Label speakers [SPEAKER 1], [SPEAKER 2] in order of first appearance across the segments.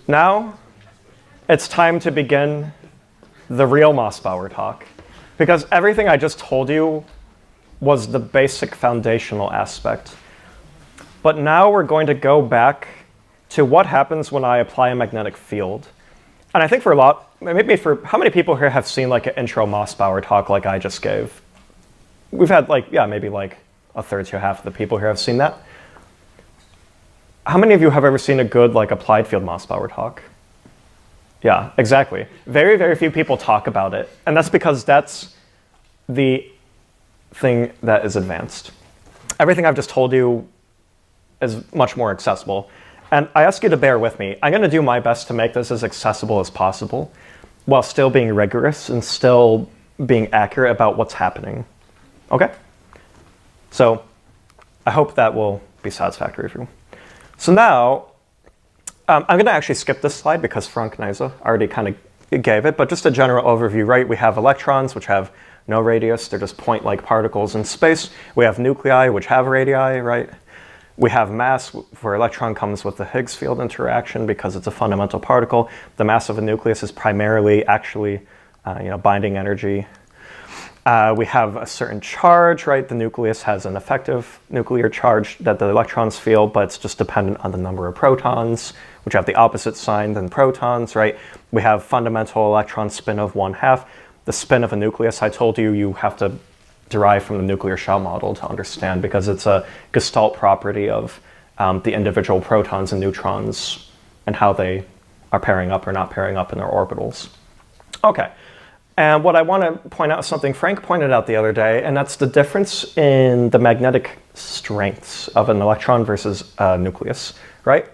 [SPEAKER 1] Now it's time to begin the real Mössbauer talk, because everything I just told you was the basic foundational aspect. But now we're going to go back to what happens when I apply a magnetic field. And I think for how many people here have seen like an intro Mössbauer talk like I just gave? We've had maybe like a third to half of the people here have seen that. How many of you have ever seen a good like applied field Mössbauer talk? Yeah, exactly. Very, very few people talk about it. And that's because that's the thing that is advanced. Everything I've just told you is much more accessible. And I ask you to bear with me. I'm going to do my best to make this as accessible as possible while still being rigorous and still being accurate about what's happening. Okay? So I hope that will be satisfactory for you. So now, I'm going to actually skip this slide because Frank Neise already kind of gave it, but just a general overview, right? We have electrons, which have no radius. They're just point-like particles in space. We have nuclei, which have radii, right? We have mass, where electron comes with the Higgs field interaction because it's a fundamental particle. The mass of a nucleus is primarily actually binding energy. We have a certain charge, right? The nucleus has an effective nuclear charge that the electrons feel, but it's just dependent on the number of protons, which have the opposite sign than protons, right? We have fundamental electron spin of 1/2. The spin of a nucleus, I told you, you have to derive from the nuclear shell model to understand because it's a Gestalt property of the individual protons and neutrons and how they are pairing up or not pairing up in their orbitals. Okay. And what I want to point out is something Frank pointed out the other day, and that's the difference in the magnetic strengths of an electron versus a nucleus, right?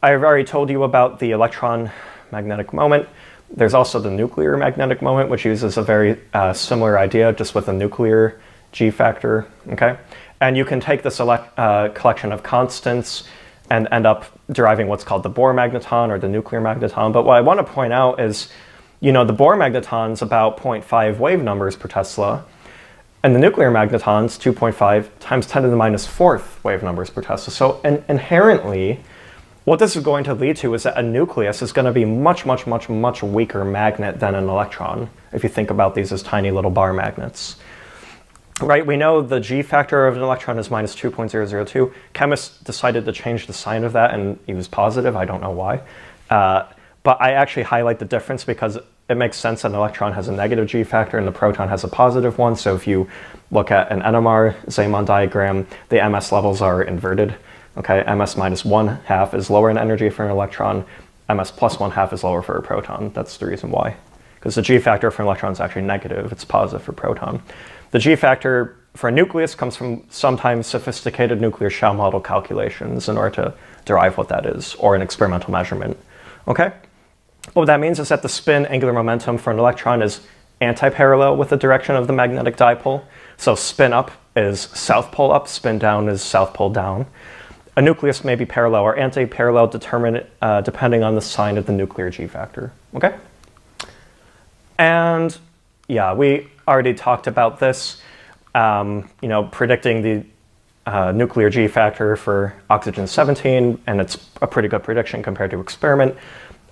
[SPEAKER 1] I've already told you about the electron magnetic moment. There's also the nuclear magnetic moment, which uses a very similar idea, just with a nuclear G factor, okay? And you can take this collection of constants and end up deriving what's called the Bohr magneton or the nuclear magneton. But what I want to point out is, the Bohr magneton's about 0.5 wave numbers per Tesla, and the nuclear magneton's 2.5 times 10 to the minus 4th wave numbers per Tesla. So inherently, what this is going to lead to is that a nucleus is going to be much, much, much, much weaker magnet than an electron, if you think about these as tiny little bar magnets. Right, we know the G factor of an electron is minus 2.002. Chemists decided to change the sign of that and use positive. I don't know why. But I actually highlight the difference because it makes sense that an electron has a negative G factor and the proton has a positive one. So if you look at an NMR Zeeman diagram, the MS levels are inverted. Okay, MS minus 1/2 is lower in energy for an electron. MS plus 1/2 is lower for a proton. That's the reason why. Because the G factor for an electron is actually negative. It's positive for proton. The G factor for a nucleus comes from sometimes sophisticated nuclear shell model calculations in order to derive what that is, or an experimental measurement. Okay? What that means is that the spin angular momentum for an electron is anti-parallel with the direction of the magnetic dipole. So spin up is south pole up, spin down is south pole down. A nucleus may be parallel or anti-parallel depending on the sign of the nuclear G factor. Okay? And yeah, we already talked about this, predicting the nuclear G factor for oxygen-17, and it's a pretty good prediction compared to experiment.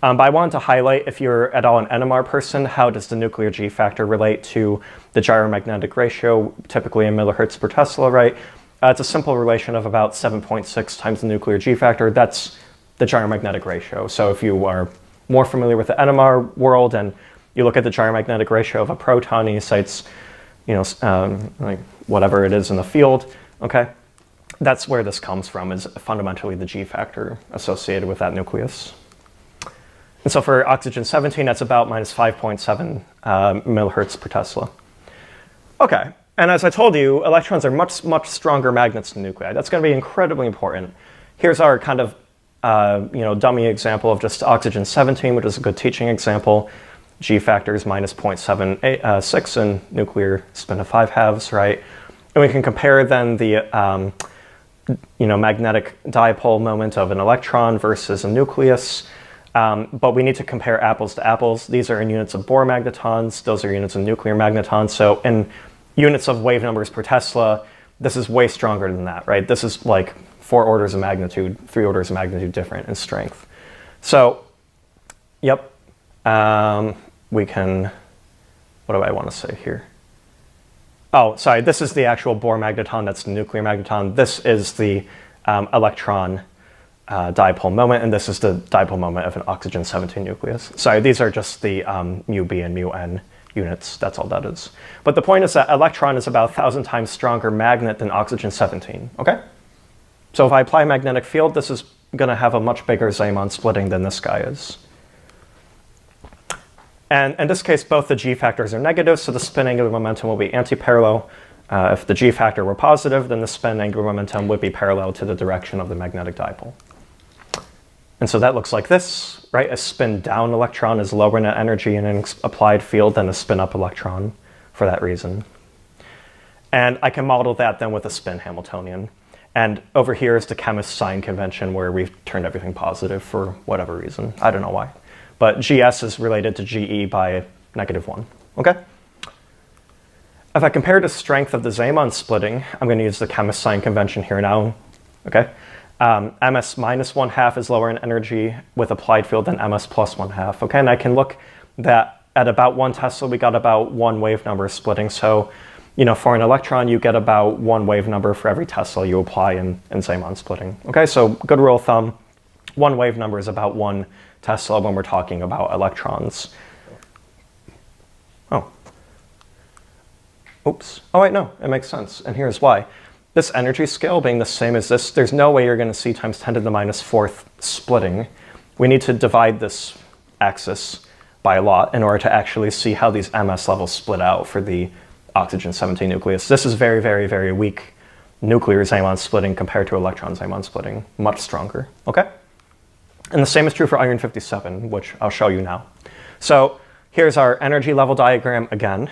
[SPEAKER 1] But I wanted to highlight, if you're at all an NMR person, how does the nuclear G factor relate to the gyromagnetic ratio, typically in millihertz per Tesla, right? It's a simple relation of about 7.6 times the nuclear G factor. That's the gyromagnetic ratio. So if you are more familiar with the NMR world and you look at the gyromagnetic ratio of a proton and you say it's, like whatever it is in the field, okay? That's where this comes from, is fundamentally the G factor associated with that nucleus. And so for oxygen-17, that's about minus 5.7 millihertz per Tesla. Okay. And as I told you, electrons are much, much stronger magnets than nuclei. That's going to be incredibly important. Here's our kind of, dummy example of just oxygen-17, which is a good teaching example. G factor is minus 0.76 and nuclear spin of 5/2, right? And we can compare then the, magnetic dipole moment of an electron versus a nucleus. But we need to compare apples to apples. These are in units of Bohr magnetons. Those are units of nuclear magnetons. So in units of wave numbers per Tesla, this is way stronger than that, right? This is like 4 orders of magnitude, 3 orders of magnitude different in strength. So, yep, we can, what do I want to say here? Oh, sorry, this is the actual Bohr magneton, that's the nuclear magneton. This is the electron dipole moment, and this is the dipole moment of an oxygen-17 nucleus. Sorry, these are just the mu b and mu n units, that's all that is. But the point is that electron is about 1,000 times stronger magnet than oxygen-17, okay? So if I apply a magnetic field, this is going to have a much bigger Zeeman splitting than this guy is. And in this case, both the g factors are negative, so the spin angular momentum will be anti-parallel. If the g factor were positive, then the spin angular momentum would be parallel to the direction of the magnetic dipole. And so that looks like this, right? A spin down electron is lower net energy in an applied field than a spin up electron for that reason. And I can model that then with a spin Hamiltonian. And over here is the chemist's sign convention where we've turned everything positive for whatever reason. I don't know why. But GS is related to GE by -1, okay? If I compare the strength of the Zeeman splitting, I'm going to use the chemist's sign convention here now, okay? MS minus 1/2 is lower in energy with applied field than MS plus 1/2, okay? And I can look that at about 1 Tesla, we got about 1 wave number splitting. So, you know, for an electron, you get about 1 wave number for every Tesla you apply in Zeeman splitting, okay? So good rule of thumb, 1 wave number is about 1 Tesla when we're talking about electrons. Oh. Oops. Oh, wait, no, it makes sense. And here's why. This energy scale being the same as this, there's no way you're going to see times 10 to the minus 4th splitting. We need to divide this axis by a lot in order to actually see how these MS levels split out for the oxygen-17 nucleus. This is very, very, very weak nuclear Zeeman splitting compared to electron Zeeman splitting. Much stronger, okay? And the same is true for iron-57, which I'll show you now. So here's our energy level diagram again.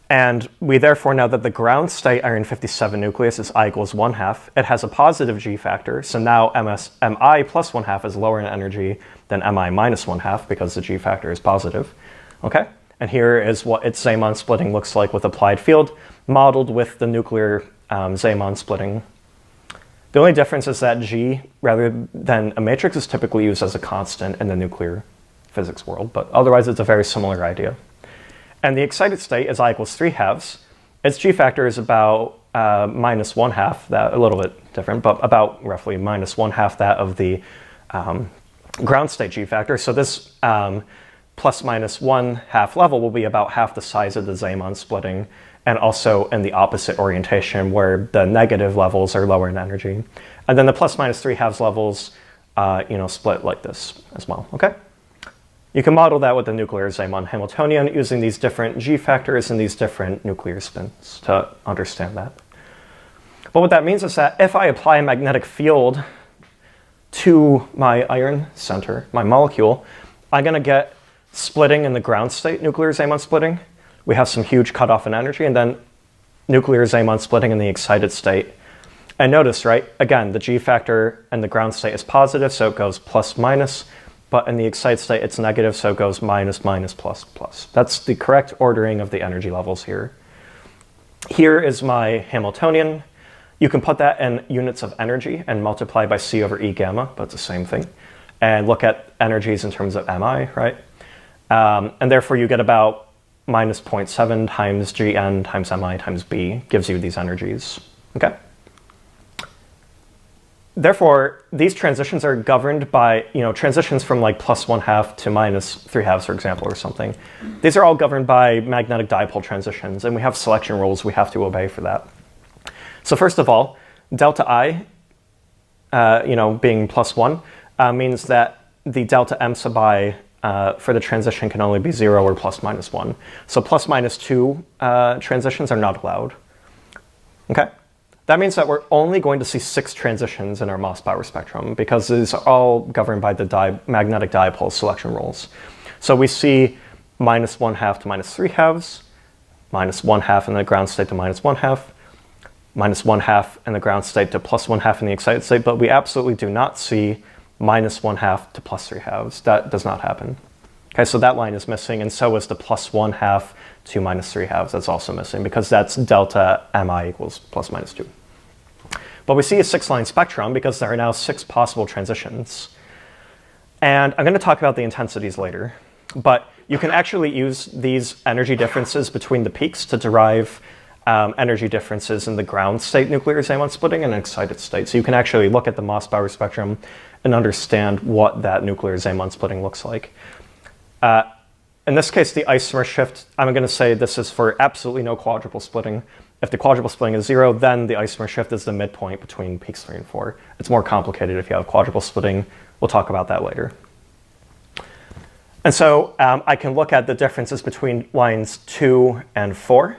[SPEAKER 1] And we therefore know that the ground state iron-57 nucleus is I equals 1/2. It has a positive G factor, so now Mi plus 1/2 is lower in energy than Mi minus 1/2 because the G factor is positive. Okay? And here is what its Zeeman splitting looks like with applied field, modeled with the nuclear Zeeman splitting. The only difference is that G, rather than a matrix, is typically used as a constant in the nuclear physics world, but otherwise it's a very similar idea. And the excited state is I equals 3/2. Its G factor is about minus 1/2, that a little bit different, but about roughly minus 1/2 that of the ground state G factor. So this plus minus 1/2 level will be about half the size of the Zeeman splitting, and also in the opposite orientation where the negative levels are lower in energy. And then the plus minus 3/2 levels, split like this as well, okay? You can model that with the nuclear Zeeman Hamiltonian using these different G factors and these different nuclear spins to understand that. But what that means is that if I apply a magnetic field to my iron center, my molecule, I'm going to get splitting in the ground state, nuclear Zeeman splitting. We have some huge cutoff in energy, and then nuclear Zeeman splitting in the excited state. And notice, right, again, the G factor in the ground state is positive, so it goes plus minus. But in the excited state, it's negative, so it goes minus, minus, plus, plus. That's the correct ordering of the energy levels here. Here is my Hamiltonian. You can put that in units of energy and multiply by C over E gamma, but it's the same thing. And look at energies in terms of MI, right? And therefore, you get about minus 0.7 times Gn times Mi times B gives you these energies, okay? Therefore, these transitions are governed by, transitions from like plus 1/2 to minus 3/2, for example, or something. These are all governed by magnetic dipole transitions, and we have selection rules we have to obey for that. So first of all, delta I, being plus 1, means that the delta M sub I for the transition can only be 0 or plus minus 1. So plus minus 2 transitions are not allowed, okay? That means that we're only going to see 6 transitions in our Mössbauer spectrum because these are all governed by the magnetic dipole selection rules. So we see minus 1/2 to minus 3/2, minus 1/2 in the ground state to minus 1/2, minus 1/2 in the ground state to plus 1/2 in the excited state, but we absolutely do not see minus 1/2 to plus 3/2. That does not happen. Okay, so that line is missing, and so is the plus 1/2 to minus 3/2. That's also missing because that's delta Mi equals plus minus 2. But we see a 6-line spectrum because there are now 6 possible transitions. And I'm going to talk about the intensities later. But you can actually use these energy differences between the peaks to derive energy differences in the ground state nuclear Zeeman splitting and excited state. So you can actually look at the Mössbauer spectrum and understand what that nuclear Zeeman splitting looks like. In this case, the isomer shift, I'm going to say this is for absolutely no quadruple splitting. If the quadruple splitting is 0, then the isomer shift is the midpoint between peaks 3 and 4. It's more complicated if you have quadruple splitting. We'll talk about that later. And so I can look at the differences between lines 2 and 4.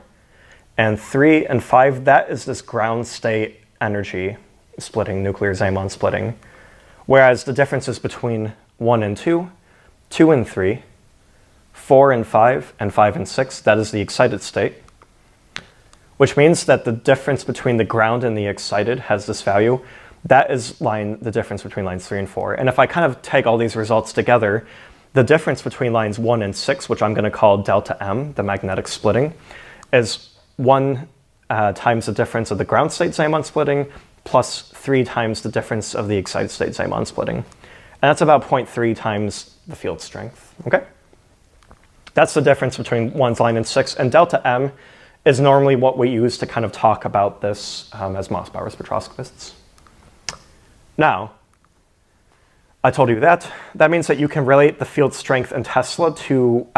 [SPEAKER 1] And 3 and 5, that is this ground state energy splitting, nuclear Zeeman splitting. Whereas the differences between 1 and 2, 2 and 3, 4 and 5 and 6, that is the excited state. Which means that the difference between the ground and the excited has this value. That is the difference between lines 3 and 4. And if I kind of take all these results together, the difference between lines 1 and 6, which I'm going to call delta M, the magnetic splitting, is 1 times the difference of the ground state Zeeman splitting plus 3 times the difference of the excited state Zeeman splitting. And that's about 0.3 times the field strength, okay? That's the difference between 1's line and 6, and delta M is normally what we use to kind of talk about this as Mössbauer spectroscopists. Now, I told you that. That means that you can relate the field strength in Tesla to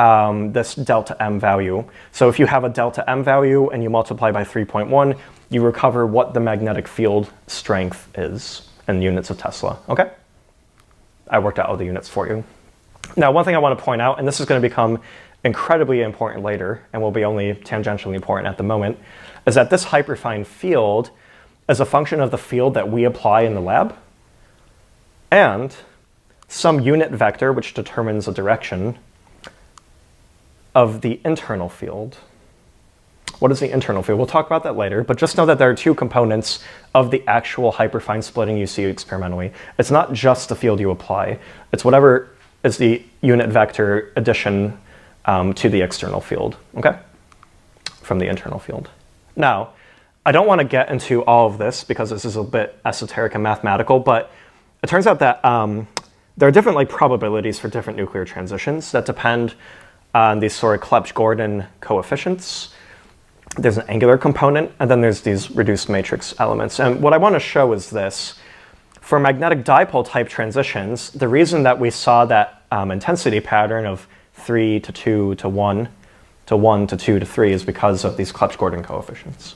[SPEAKER 1] this delta M value. So if you have a delta M value and you multiply by 3.1, you recover what the magnetic field strength is in units of Tesla, okay? I worked out all the units for you. Now, one thing I want to point out, and this is going to become incredibly important later, and will be only tangentially important at the moment, is that this hyperfine field is a function of the field that we apply in the lab, and some unit vector which determines the direction of the internal field. What is the internal field? We'll talk about that later, but just know that there are 2 components of the actual hyperfine splitting you see experimentally. It's not just the field you apply. It's whatever is the unit vector addition to the external field, okay? From the internal field. Now, I don't want to get into all of this because this is a bit esoteric and mathematical, but it turns out that there are different probabilities for different nuclear transitions that depend on these sort of Clebsch-Gordon coefficients. There's an angular component, and then there's these reduced matrix elements. And what I want to show is this. For magnetic dipole type transitions, the reason that we saw that intensity pattern of 3 to 2 to 1 to 1 to 2 to 3 is because of these Clebsch-Gordon coefficients.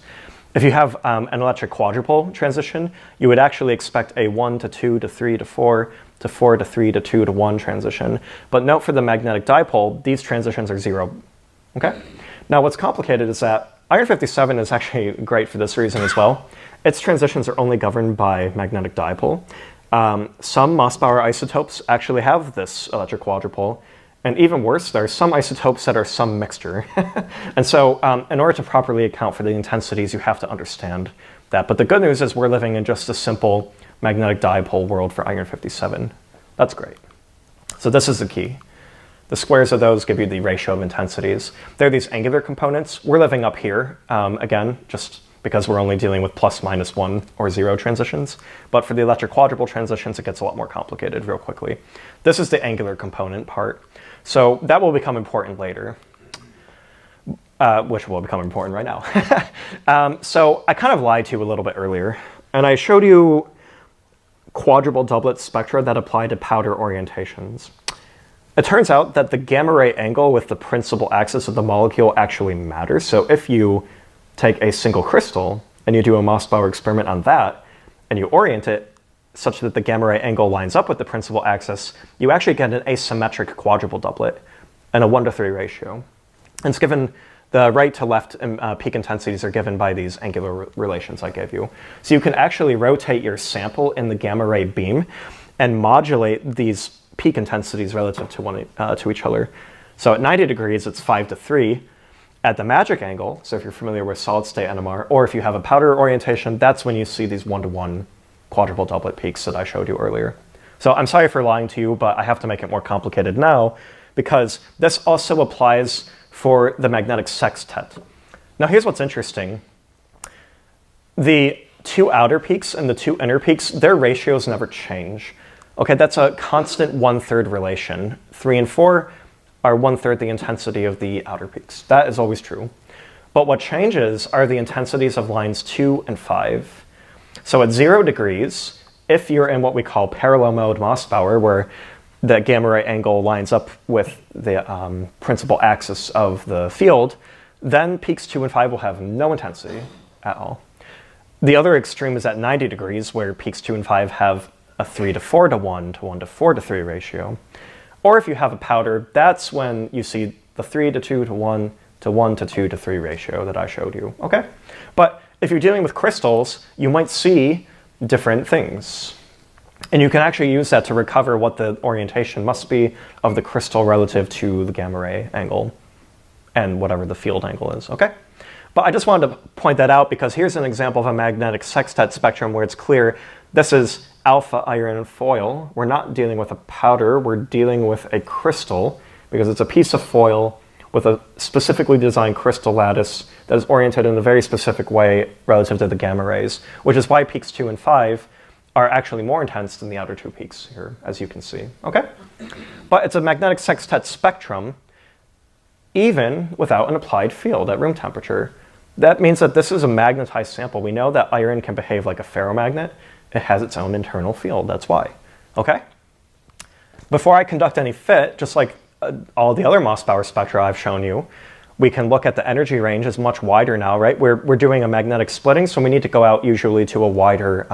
[SPEAKER 1] If you have an electric quadrupole transition, you would actually expect a 1 to 2 to 3 to 4 to 4 to 3 to 2 to 1 transition. But note for the magnetic dipole, these transitions are 0. Okay? Now what's complicated is that iron 57 is actually great for this reason as well. Its transitions are only governed by magnetic dipole. Some Mössbauer isotopes actually have this electric quadrupole. And even worse, there are some isotopes that are some mixture. And so in order to properly account for the intensities, you have to understand that. But the good news is we're living in just a simple magnetic dipole world for iron 57. That's great. So this is the key. The squares of those give you the ratio of intensities. There are these angular components. We're living up here, again, just because we're only dealing with plus, minus 1, or 0 transitions. But for the electric quadrupole transitions, it gets a lot more complicated real quickly. This is the angular component part. So that will become important later, which will become important right now. So I kind of lied to you a little bit earlier, and I showed you quadruple doublet spectra that apply to powder orientations. It turns out that the gamma ray angle with the principal axis of the molecule actually matters. So if you take a single crystal and you do a Mössbauer experiment on that, and you orient it such that the gamma ray angle lines up with the principal axis, you actually get an asymmetric quadruple doublet and a 1:3 ratio. And it's given, the right to left peak intensities are given by these angular relations I gave you. So you can actually rotate your sample in the gamma ray beam and modulate these peak intensities relative to each other. So at 90 degrees, it's 5:3. At the magic angle, so if you're familiar with solid state NMR, or if you have a powder orientation, that's when you see these 1:1 quadruple doublet peaks that I showed you earlier. So I'm sorry for lying to you, but I have to make it more complicated now because this also applies for the magnetic sextet. Now here's what's interesting. The 2 outer peaks and the 2 inner peaks, their ratios never change. Okay, that's a constant 1/3 relation. 3 and 4 are 1/3 the intensity of the outer peaks. That is always true. But what changes are the intensities of lines 2 and 5. So at 0 degrees, if you're in what we call parallel mode Mössbauer, where the gamma ray angle lines up with the principal axis of the field, then peaks 2 and 5 will have no intensity at all. The other extreme is at 90 degrees, where peaks 2 and 5 have a 3 to 4 to 1 to 1 to 4 to 3 ratio. Or if you have a powder, that's when you see the 3 to 2 to 1 to 1 to 2 to 3 ratio that I showed you, okay? But if you're dealing with crystals, you might see different things. And you can actually use that to recover what the orientation must be of the crystal relative to the gamma ray angle and whatever the field angle is, okay? But I just wanted to point that out because here's an example of a magnetic sextet spectrum where it's clear this is alpha iron foil. We're not dealing with a powder, we're dealing with a crystal because it's a piece of foil with a specifically designed crystal lattice that is oriented in a very specific way relative to the gamma rays, which is why peaks 2 and 5 are actually more intense than the outer two peaks here, as you can see, okay? But it's a magnetic sextet spectrum even without an applied field at room temperature. That means that this is a magnetized sample. We know that iron can behave like a ferromagnet. It has its own internal field, that's why, okay? Before I conduct any fit, just like all the other Mössbauer spectra I've shown you, we can look at the energy range is much wider now, right? We're doing a magnetic splitting, so we need to go out usually to a wider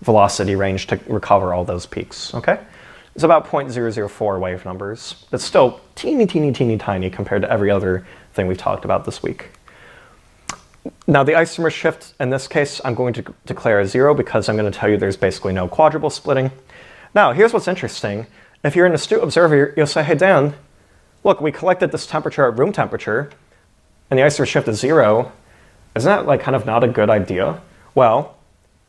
[SPEAKER 1] velocity range to recover all those peaks, okay? It's about 0.004 wave numbers. It's still teeny, teeny, teeny tiny compared to every other thing we've talked about this week. Now the isomer shift, in this case, I'm going to declare as 0 because I'm going to tell you there's basically no quadruple splitting. Now, here's what's interesting. If you're an astute observer, you'll say, hey, Dan, look, we collected this temperature at room temperature, and the isomer shift is 0. Isn't that like kind of not a good idea? Well,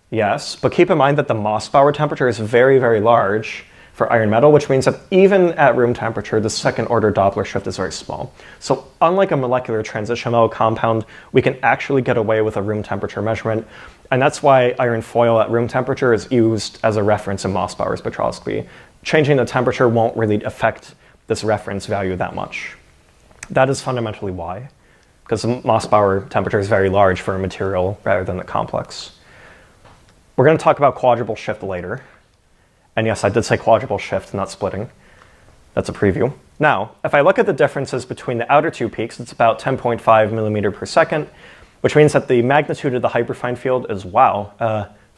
[SPEAKER 1] yes, but keep in mind that the Mössbauer temperature is very, very large for iron metal, which means that even at room temperature, the second order Doppler shift is very small. So unlike a molecular transition metal compound, we can actually get away with a room temperature measurement. And that's why iron foil at room temperature is used as a reference in Mössbauer spectroscopy. Changing the temperature won't really affect this reference value that much. That is fundamentally why, because the Mössbauer temperature is very large for a material rather than a complex. We're going to talk about quadruple shift later. And yes, I did say quadruple shift, not splitting. That's a preview. Now, if I look at the differences between the outer two peaks, it's about 10.5 millimeter per second, which means that the magnitude of the hyperfine field is, wow,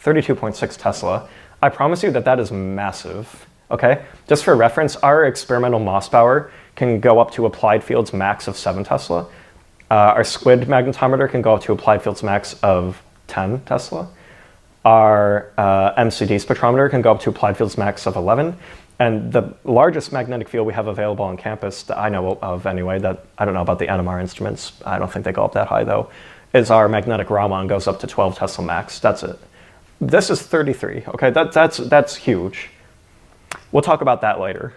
[SPEAKER 1] 32.6 Tesla. I promise you that that is massive, okay? Just for reference, our experimental Mössbauer can go up to applied fields max of 7 Tesla. Our squid magnetometer can go up to applied fields max of 10 Tesla. Our MCD spectrometer can go up to applied fields max of 11. And the largest magnetic field we have available on campus, that I know of anyway, that I don't know about the NMR instruments, I don't think they go up that high though, is our magnetic Raman, goes up to 12 Tesla max. That's it. This is 33, okay? That's huge. We'll talk about that later.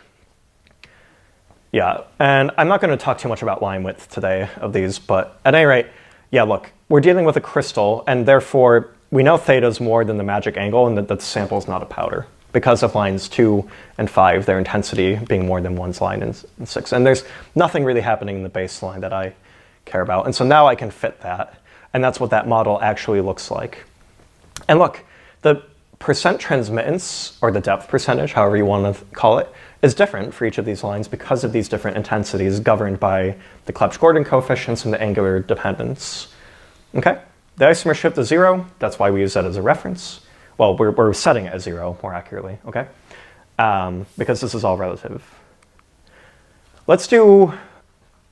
[SPEAKER 1] Yeah, and I'm not going to talk too much about line width today of these, but at any rate, yeah, look, we're dealing with a crystal, and therefore we know theta is more than the magic angle and that the sample is not a powder because of lines 2 and 5, their intensity being more than one's line and 6. And there's nothing really happening in the baseline that I care about. And so now I can fit that, and that's what that model actually looks like. And look, the percent transmittance, or the depth percentage, however you want to call it, is different for each of these lines because of these different intensities governed by the Clebsch-Gordan coefficients and the angular dependence. Okay? The isomer shift is 0. That's why we use that as a reference. Well, we're setting it as 0, more accurately, okay? Because this is all relative. Let's do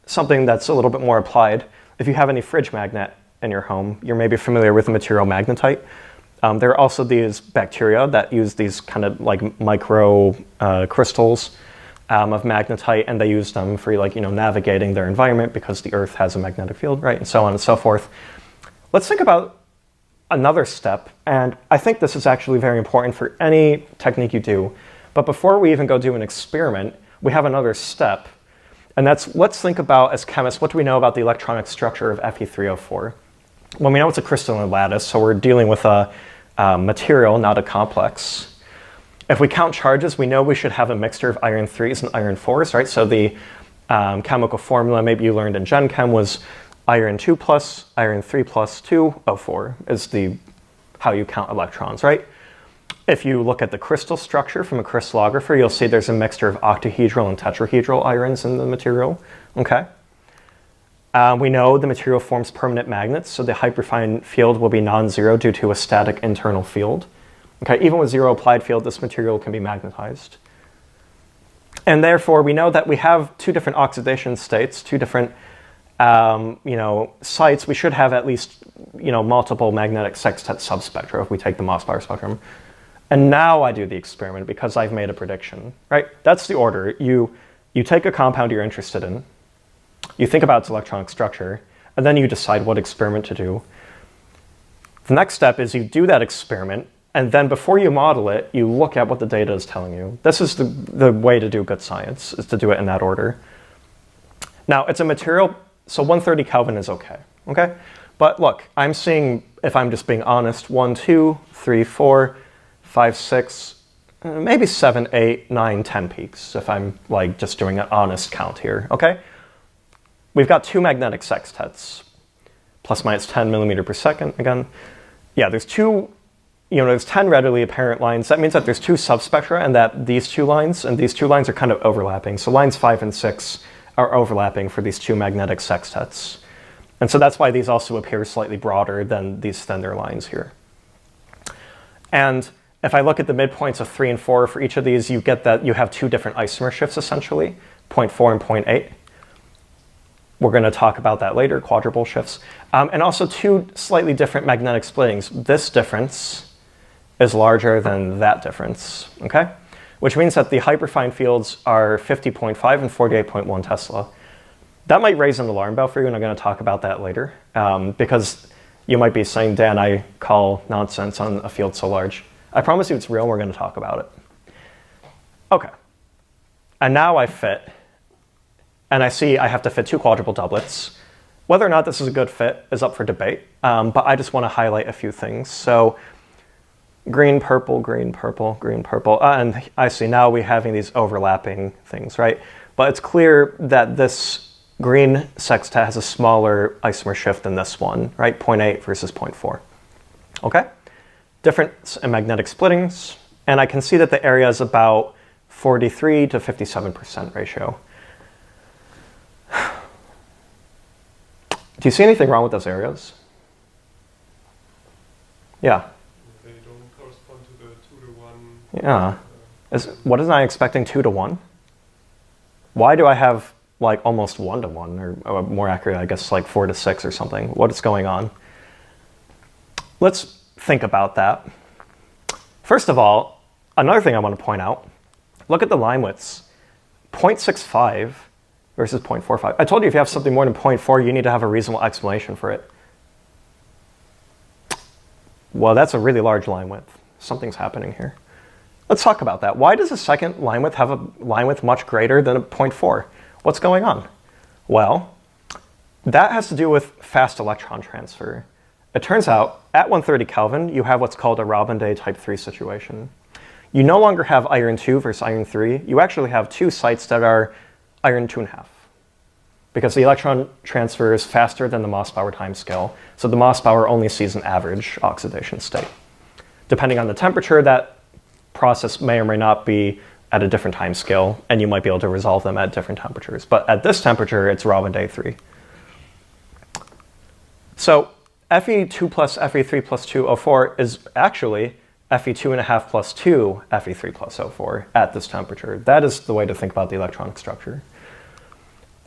[SPEAKER 1] something that's a little bit more applied. If you have any fridge magnet in your home, you're maybe familiar with the material magnetite. There are also these bacteria that use these kind of like micro crystals of magnetite, and they use them for navigating their environment because the Earth has a magnetic field, right? And so on and so forth. Let's think about another step, and I think this is actually very important for any technique you do. But before we even go do an experiment, we have another step, and that's, let's think about, as chemists, what do we know about the electronic structure of Fe3O4? Well, we know it's a crystalline lattice, so we're dealing with a material, not a complex. If we count charges, we know we should have a mixture of iron 3s and iron 4s, right? So the chemical formula maybe you learned in Gen Chem was iron 2 plus, iron 3 plus 2, O4 is how you count electrons, right? If you look at the crystal structure from a crystallographer, you'll see there's a mixture of octahedral and tetrahedral irons in the material, okay? We know the material forms permanent magnets, so the hyperfine field will be non-zero due to a static internal field. Okay, even with zero applied field, this material can be magnetized. And therefore, we know that we have two different oxidation states, two different sites. We should have at least multiple magnetic sextet subspectra if we take the Mössbauer spectrum. And now I do the experiment because I've made a prediction, right? That's the order. You take a compound you're interested in, you think about its electronic structure, and then you decide what experiment to do. The next step is you do that experiment, and then before you model it, you look at what the data is telling you. This is the way to do good science, is to do it in that order. Now, it's a material, so 130 Kelvin is okay? But look, I'm seeing, if I'm just being honest, 1, 2, 3, 4, 5, 6, maybe 7, 8, 9, 10 peaks, if I'm like just doing an honest count here, okay? We've got two magnetic sextets, plus minus 10 millimeter per second again. Yeah, there's there's 10 readily apparent lines. That means that there's two subspectra and that these two lines and these two lines are kind of overlapping. So lines 5 and 6 are overlapping for these two magnetic sextets. And so that's why these also appear slightly broader than these thinner lines here. And if I look at the midpoints of 3 and 4 for each of these, you get that you have two different isomer shifts essentially, 0.4 and 0.8. We're going to talk about that later, quadruple shifts. And also two slightly different magnetic splittings. This difference is larger than that difference, okay? Which means that the hyperfine fields are 50.5 and 48.1 Tesla. That might raise an alarm bell for you, and I'm going to talk about that later. Because you might be saying, Dan, I call nonsense on a field so large. I promise you it's real, and we're going to talk about it. Okay. And now I fit, and I see I have to fit two quadruple doublets. Whether or not this is a good fit is up for debate, but I just want to highlight a few things. So green, purple, green, purple, green, purple. And I see now we're having these overlapping things, right? But it's clear that this green sextet has a smaller isomer shift than this one, right? 0.8 versus 0.4. Okay? Difference in magnetic splittings. And I can see that the area is about 43 to 57% ratio. Do you see anything wrong with those areas? Yeah.
[SPEAKER 2] They don't correspond to the 2-to-1.
[SPEAKER 1] Yeah. What is I expecting 2 to 1? Why do I have like almost 1 to 1, or more accurate, I guess like 4 to 6 or something? What is going on? Let's think about that. First of all, another thing I want to point out, look at the line widths. 0.65 versus 0.45. I told you if you have something more than 0.4, you need to have a reasonable explanation for it. Well, that's a really large line width. Something's happening here. Let's talk about that. Why does a second line width have a line width much greater than a 0.4? What's going on? Well, that has to do with fast electron transfer. It turns out, at 130 Kelvin, you have what's called a Robin-Day type 3 situation. You no longer have iron 2 versus iron 3. You actually have two sites that are iron 2.5. Because the electron transfer is faster than the Mössbauer timescale, so the Mössbauer only sees an average oxidation state. Depending on the temperature, that process may or may not be at a different timescale, and you might be able to resolve them at different temperatures. But at this temperature, it's Robin-Day 3. So Fe2 plus Fe3 plus 2 O4 is actually Fe2.5 plus 2 Fe3 plus O4 at this temperature. That is the way to think about the electronic structure.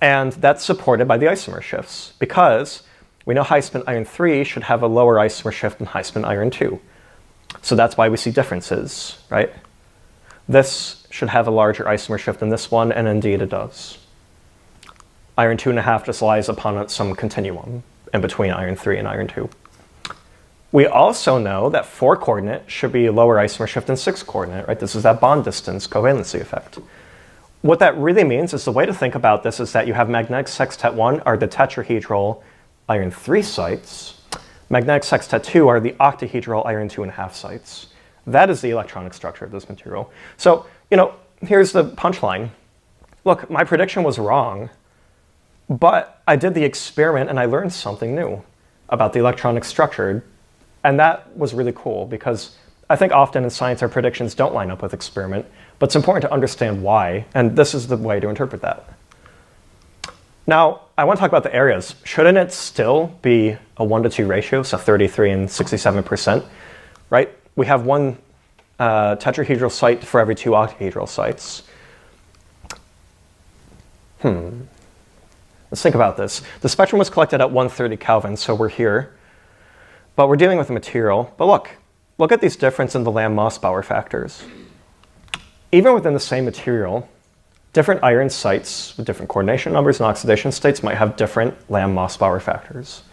[SPEAKER 1] And that's supported by the isomer shifts, because we know high-spin iron 3 should have a lower isomer shift than high-spin iron 2. So that's why we see differences, right? This should have a larger isomer shift than this one, and indeed it does. Iron 2.5 just lies upon some continuum in between iron 3 and iron 2. We also know that 4 coordinate should be a lower isomer shift than 6 coordinate, right? This is that bond distance covalency effect. What that really means is the way to think about this is that you have magnetic sextet 1 are the tetrahedral iron 3 sites. Magnetic sextet 2 are the octahedral iron 2.5 sites. That is the electronic structure of this material. So, here's the punchline. Look, my prediction was wrong, but I did the experiment and I learned something new about the electronic structure. And that was really cool because I think often in science our predictions don't line up with experiment, but it's important to understand why, and this is the way to interpret that. Now, I want to talk about the areas. Shouldn't it still be a 1-to-2 ratio, so 33 and 67%, right? We have one tetrahedral site for every 2 octahedral sites. Let's think about this. The spectrum was collected at 130 Kelvin, so we're here. But we're dealing with a material. But look at these differences in the Lamb-Mössbauer factors. Even within the same material, different iron sites with different coordination numbers and oxidation states might have different Lamb-Mössbauer factors.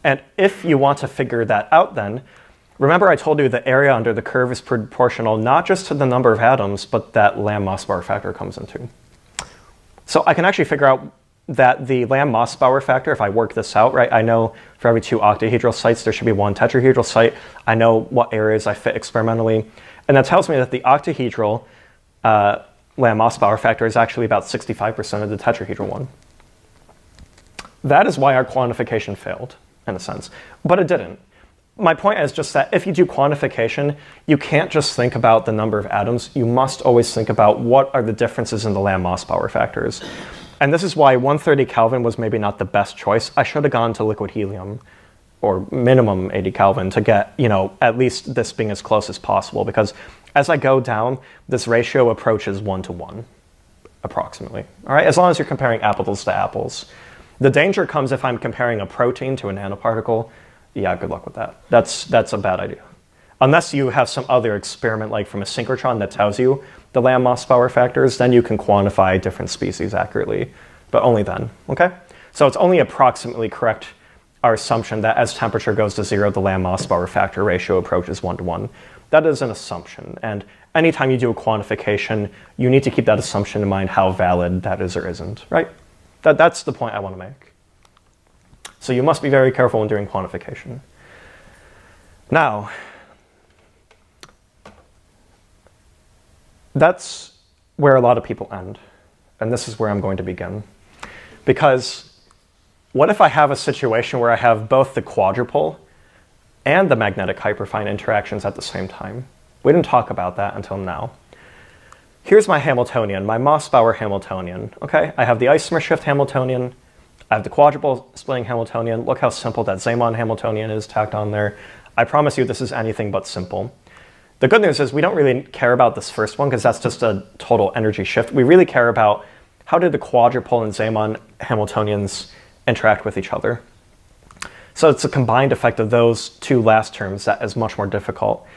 [SPEAKER 1] And if you want to figure that out then, remember I told you the area under the curve is proportional not just to the number of atoms, but that Lamb-Mössbauer factor comes into. So I can actually figure out that the Lamb-Mössbauer factor, if I work this out, right, I know for every 2 octahedral sites, there should be 1 tetrahedral site. I know what areas I fit experimentally. And that tells me that the octahedral Lamb-Mössbauer factor is actually about 65% of the tetrahedral one. That is why our quantification failed, in a sense. But it didn't. My point is just that if you do quantification, you can't just think about the number of atoms. You must always think about what are the differences in the Lamb-Mössbauer factors. And this is why 130 Kelvin was maybe not the best choice. I should have gone to liquid helium, or minimum 80 Kelvin, to get, at least this being as close as possible. Because as I go down, this ratio approaches 1-to-1, approximately. All right, as long as you're comparing apples to apples. The danger comes if I'm comparing a protein to a nanoparticle. Yeah, good luck with that. That's a bad idea. Unless you have some other experiment, like from a synchrotron, that tells you the Lamb-Mössbauer factors, then you can quantify different species accurately, but only then, okay? So it's only approximately correct, our assumption that as temperature goes to 0, the Lamb-Mössbauer factor ratio approaches 1-to-1. That is an assumption, and anytime you do a quantification, you need to keep that assumption in mind, how valid that is or isn't, right? That's the point I want to make. So you must be very careful when doing quantification. Now, that's where a lot of people end. And this is where I'm going to begin. Because what if I have a situation where I have both the quadrupole and the magnetic hyperfine interactions at the same time? We didn't talk about that until now. Here's my Hamiltonian, my Mössbauer Hamiltonian. Okay, I have the isomer shift Hamiltonian. I have the quadrupole splitting Hamiltonian. Look how simple that Zeeman Hamiltonian is tacked on there. I promise you this is anything but simple. The good news is we don't really care about this first one because that's just a total energy shift. We really care about how did the quadrupole and Zeeman Hamiltonians interact with each other. So it's a combined effect of those two last terms that is much more difficult.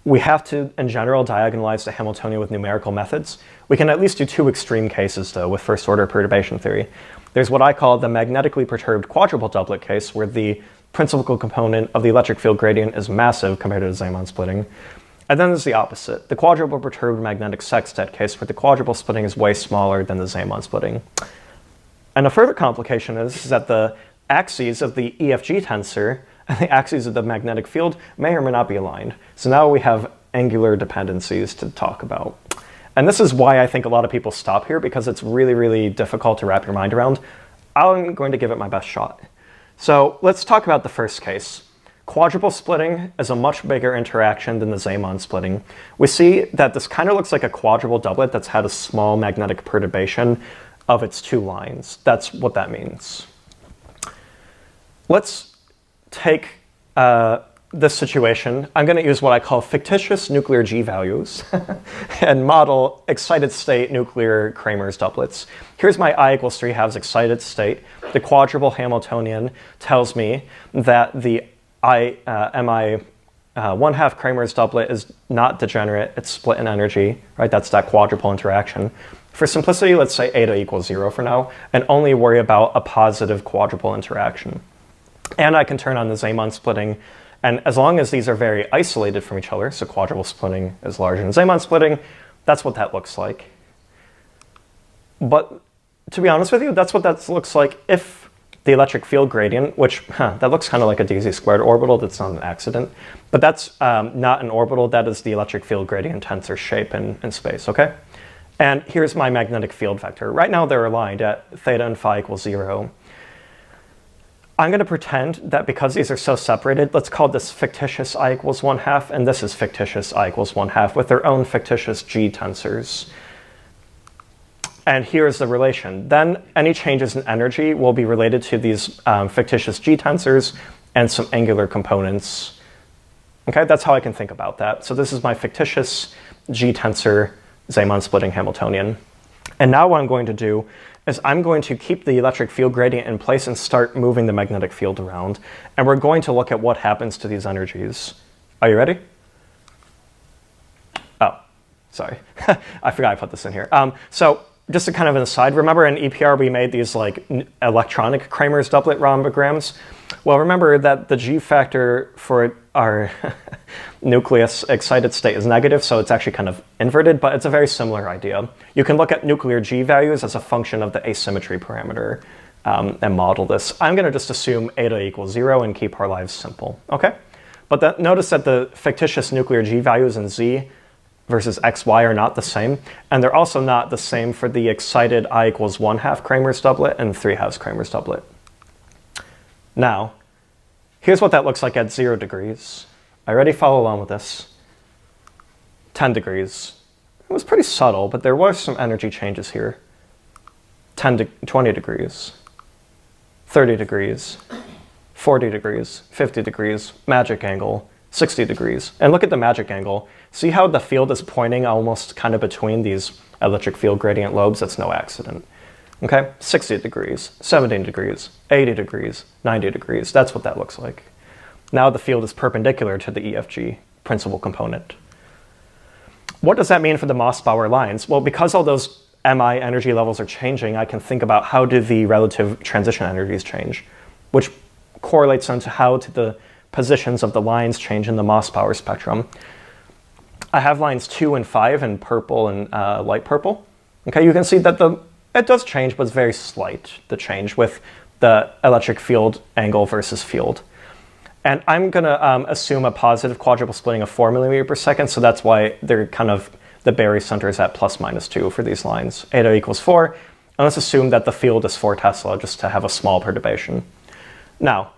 [SPEAKER 1] We have to, in general, diagonalize the Hamiltonian with numerical methods. We can at least do 2 extreme cases, though, with first-order perturbation theory. There's what I call the magnetically perturbed quadrupole doublet case, where the principal component of the electric field gradient is massive compared to the Zeeman splitting. And then there's the opposite, the quadrupole perturbed magnetic sextet case, where the quadrupole splitting is way smaller than the Zeeman splitting. And a further complication is that the axes of the EFG tensor and the axes of the magnetic field may or may not be aligned. So now we have angular dependencies to talk about. And this is why I think a lot of people stop here, because it's really, really difficult to wrap your mind around. I'm going to give it my best shot. So let's talk about the first case. Quadrupole splitting is a much bigger interaction than the Zeeman splitting. We see that this kind of looks like a quadrupole doublet that's had a small magnetic perturbation of its 2 lines. That's what that means. Let's take this situation. I'm going to use what I call fictitious nuclear G values and model excited state nuclear Kramer's doublets. Here's my I = 3/2 excited state. The quadrupole Hamiltonian tells me that the mi 1/2 Kramer's doublet is not degenerate, it's split in energy, right? That's that quadrupole interaction. For simplicity, let's say eta = 0 for now, and only worry about a positive quadrupole interaction. And I can turn on the Zeeman splitting, and as long as these are very isolated from each other, so quadrupole splitting is larger than Zeeman splitting, that's what that looks like. But to be honest with you, that's what that looks like if the electric field gradient, which that looks kind of like a DZ squared orbital. That's not an accident. But that's not an orbital. That is the electric field gradient tensor shape in space, okay? And here's my magnetic field vector. Right now they're aligned at theta and phi equals 0. I'm going to pretend that because these are so separated, let's call this fictitious I equals 1/2, and this is fictitious I equals 1/2 with their own fictitious G tensors. And here's the relation. Then any changes in energy will be related to these fictitious G tensors and some angular components. Okay, that's how I can think about that. So this is my fictitious G tensor Zeeman splitting Hamiltonian. And now what I'm going to do is I'm going to keep the electric field gradient in place and start moving the magnetic field around. And we're going to look at what happens to these energies. Are you ready? Oh, sorry. I forgot I put this in here. So just a kind of an aside, remember in EPR we made these like electronic Kramer's doublet rhombograms? Well, remember that the G factor for our nucleus excited state is negative, so it's actually kind of inverted, but it's a very similar idea. You can look at nuclear G values as a function of the asymmetry parameter and model this. I'm going to just assume eta equals 0 and keep our lives simple, okay? But notice that the fictitious nuclear G values in Z versus XY are not the same, and they're also not the same for the excited I equals 1/2 Kramer's doublet and 3/2 Kramer's doublet. Now, here's what that looks like at 0 degrees. I already follow along with this. 10 degrees. It was pretty subtle, but there were some energy changes here. 20 degrees, 30 degrees, 40 degrees, 50 degrees, magic angle, 60 degrees. And look at the magic angle. See how the field is pointing almost kind of between these electric field gradient lobes? That's no accident. Okay, 60 degrees, 70 degrees, 80 degrees, 90 degrees. That's what that looks like. Now the field is perpendicular to the EFG principal component. What does that mean for the Mössbauer lines? Well, because all those MI energy levels are changing, I can think about how do the relative transition energies change, which correlates onto how do the positions of the lines change in the Mössbauer spectrum. I have lines 2 and 5 in purple and light purple. Okay, you can see that it does change, but it's very slight, the change with the electric field angle versus field. And I'm going to assume a positive quadruple splitting of 4 mm/s, so that's why they're kind of, the Berry center is at ±2 for these lines. Eta equals 4, and let's assume that the field is 4 Tesla, just to have a small perturbation. Now,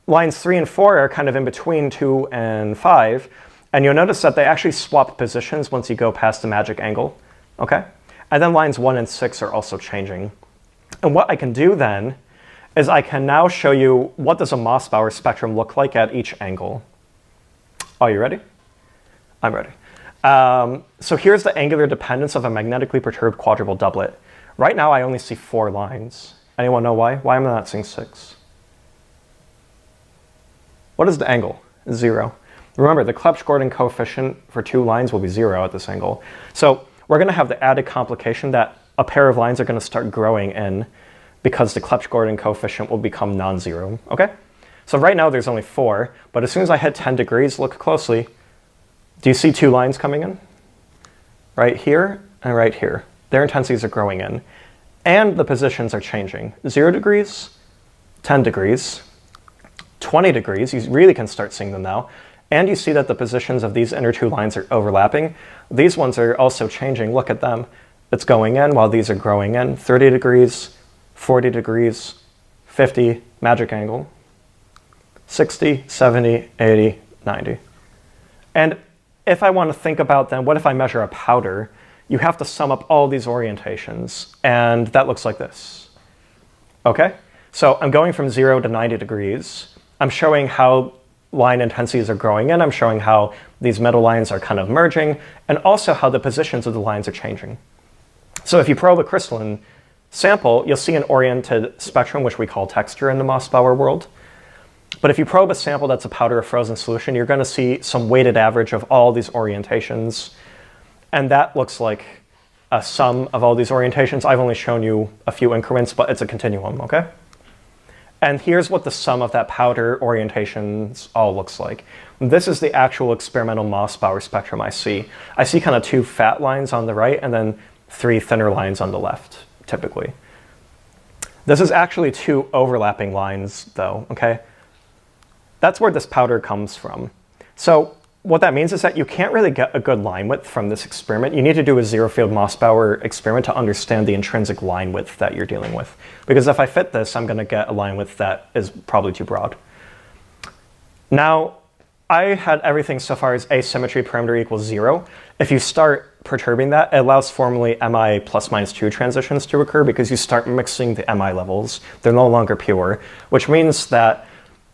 [SPEAKER 1] lines 3 and 4 are kind of in between 2 and 5, and you'll notice that they actually swap positions once you go past the magic angle, okay? And then lines 1 and 6 are also changing. And what I can do then is I can now show you what does a Mössbauer spectrum look like at each angle. Are you ready? I'm ready. So here's the angular dependence of a magnetically perturbed quadruple doublet. Right now I only see 4 lines. Anyone know why? Why am I not seeing 6? What is the angle? 0. Remember, the Clebsch-Gordan coefficient for 2 lines will be 0 at this angle. So we're going to have the added complication that a pair of lines are going to start growing in because the Clebsch-Gordan coefficient will become non-zero, okay? So right now there's only 4, but as soon as I hit 10 degrees, look closely. Do you see 2 lines coming in? Right here and right here. Their intensities are growing in. And the positions are changing. 0 degrees, 10 degrees, 20 degrees, you really can start seeing them now. And you see that the positions of these inner 2 lines are overlapping. These ones are also changing. Look at them. It's going in while these are growing in. 30 degrees, 40 degrees, 50, magic angle, 60, 70, 80, 90. And if I want to think about then, what if I measure a powder? You have to sum up all these orientations, and that looks like this. Okay? So I'm going from 0 to 90 degrees. I'm showing how line intensities are growing in. I'm showing how these middle lines are kind of merging, and also how the positions of the lines are changing. So if you probe a crystalline sample, you'll see an oriented spectrum, which we call texture in the Mössbauer world. But if you probe a sample that's a powder or frozen solution, you're going to see some weighted average of all these orientations. And that looks like a sum of all these orientations. I've only shown you a few increments, but it's a continuum, okay? And here's what the sum of that powder orientations all looks like. This is the actual experimental Mössbauer spectrum I see. I see kind of 2 fat lines on the right and then 3 thinner lines on the left, typically. This is actually two overlapping lines, though, okay? That's where this powder comes from. So what that means is that you can't really get a good line width from this experiment. You need to do a zero-field Mössbauer experiment to understand the intrinsic line width that you're dealing with. Because if I fit this, I'm going to get a line width that is probably too broad. Now, I had everything so far as asymmetry parameter equals 0. If you start perturbing that, it allows formally mi plus minus 2 transitions to occur because you start mixing the mi levels. They're no longer pure, which means that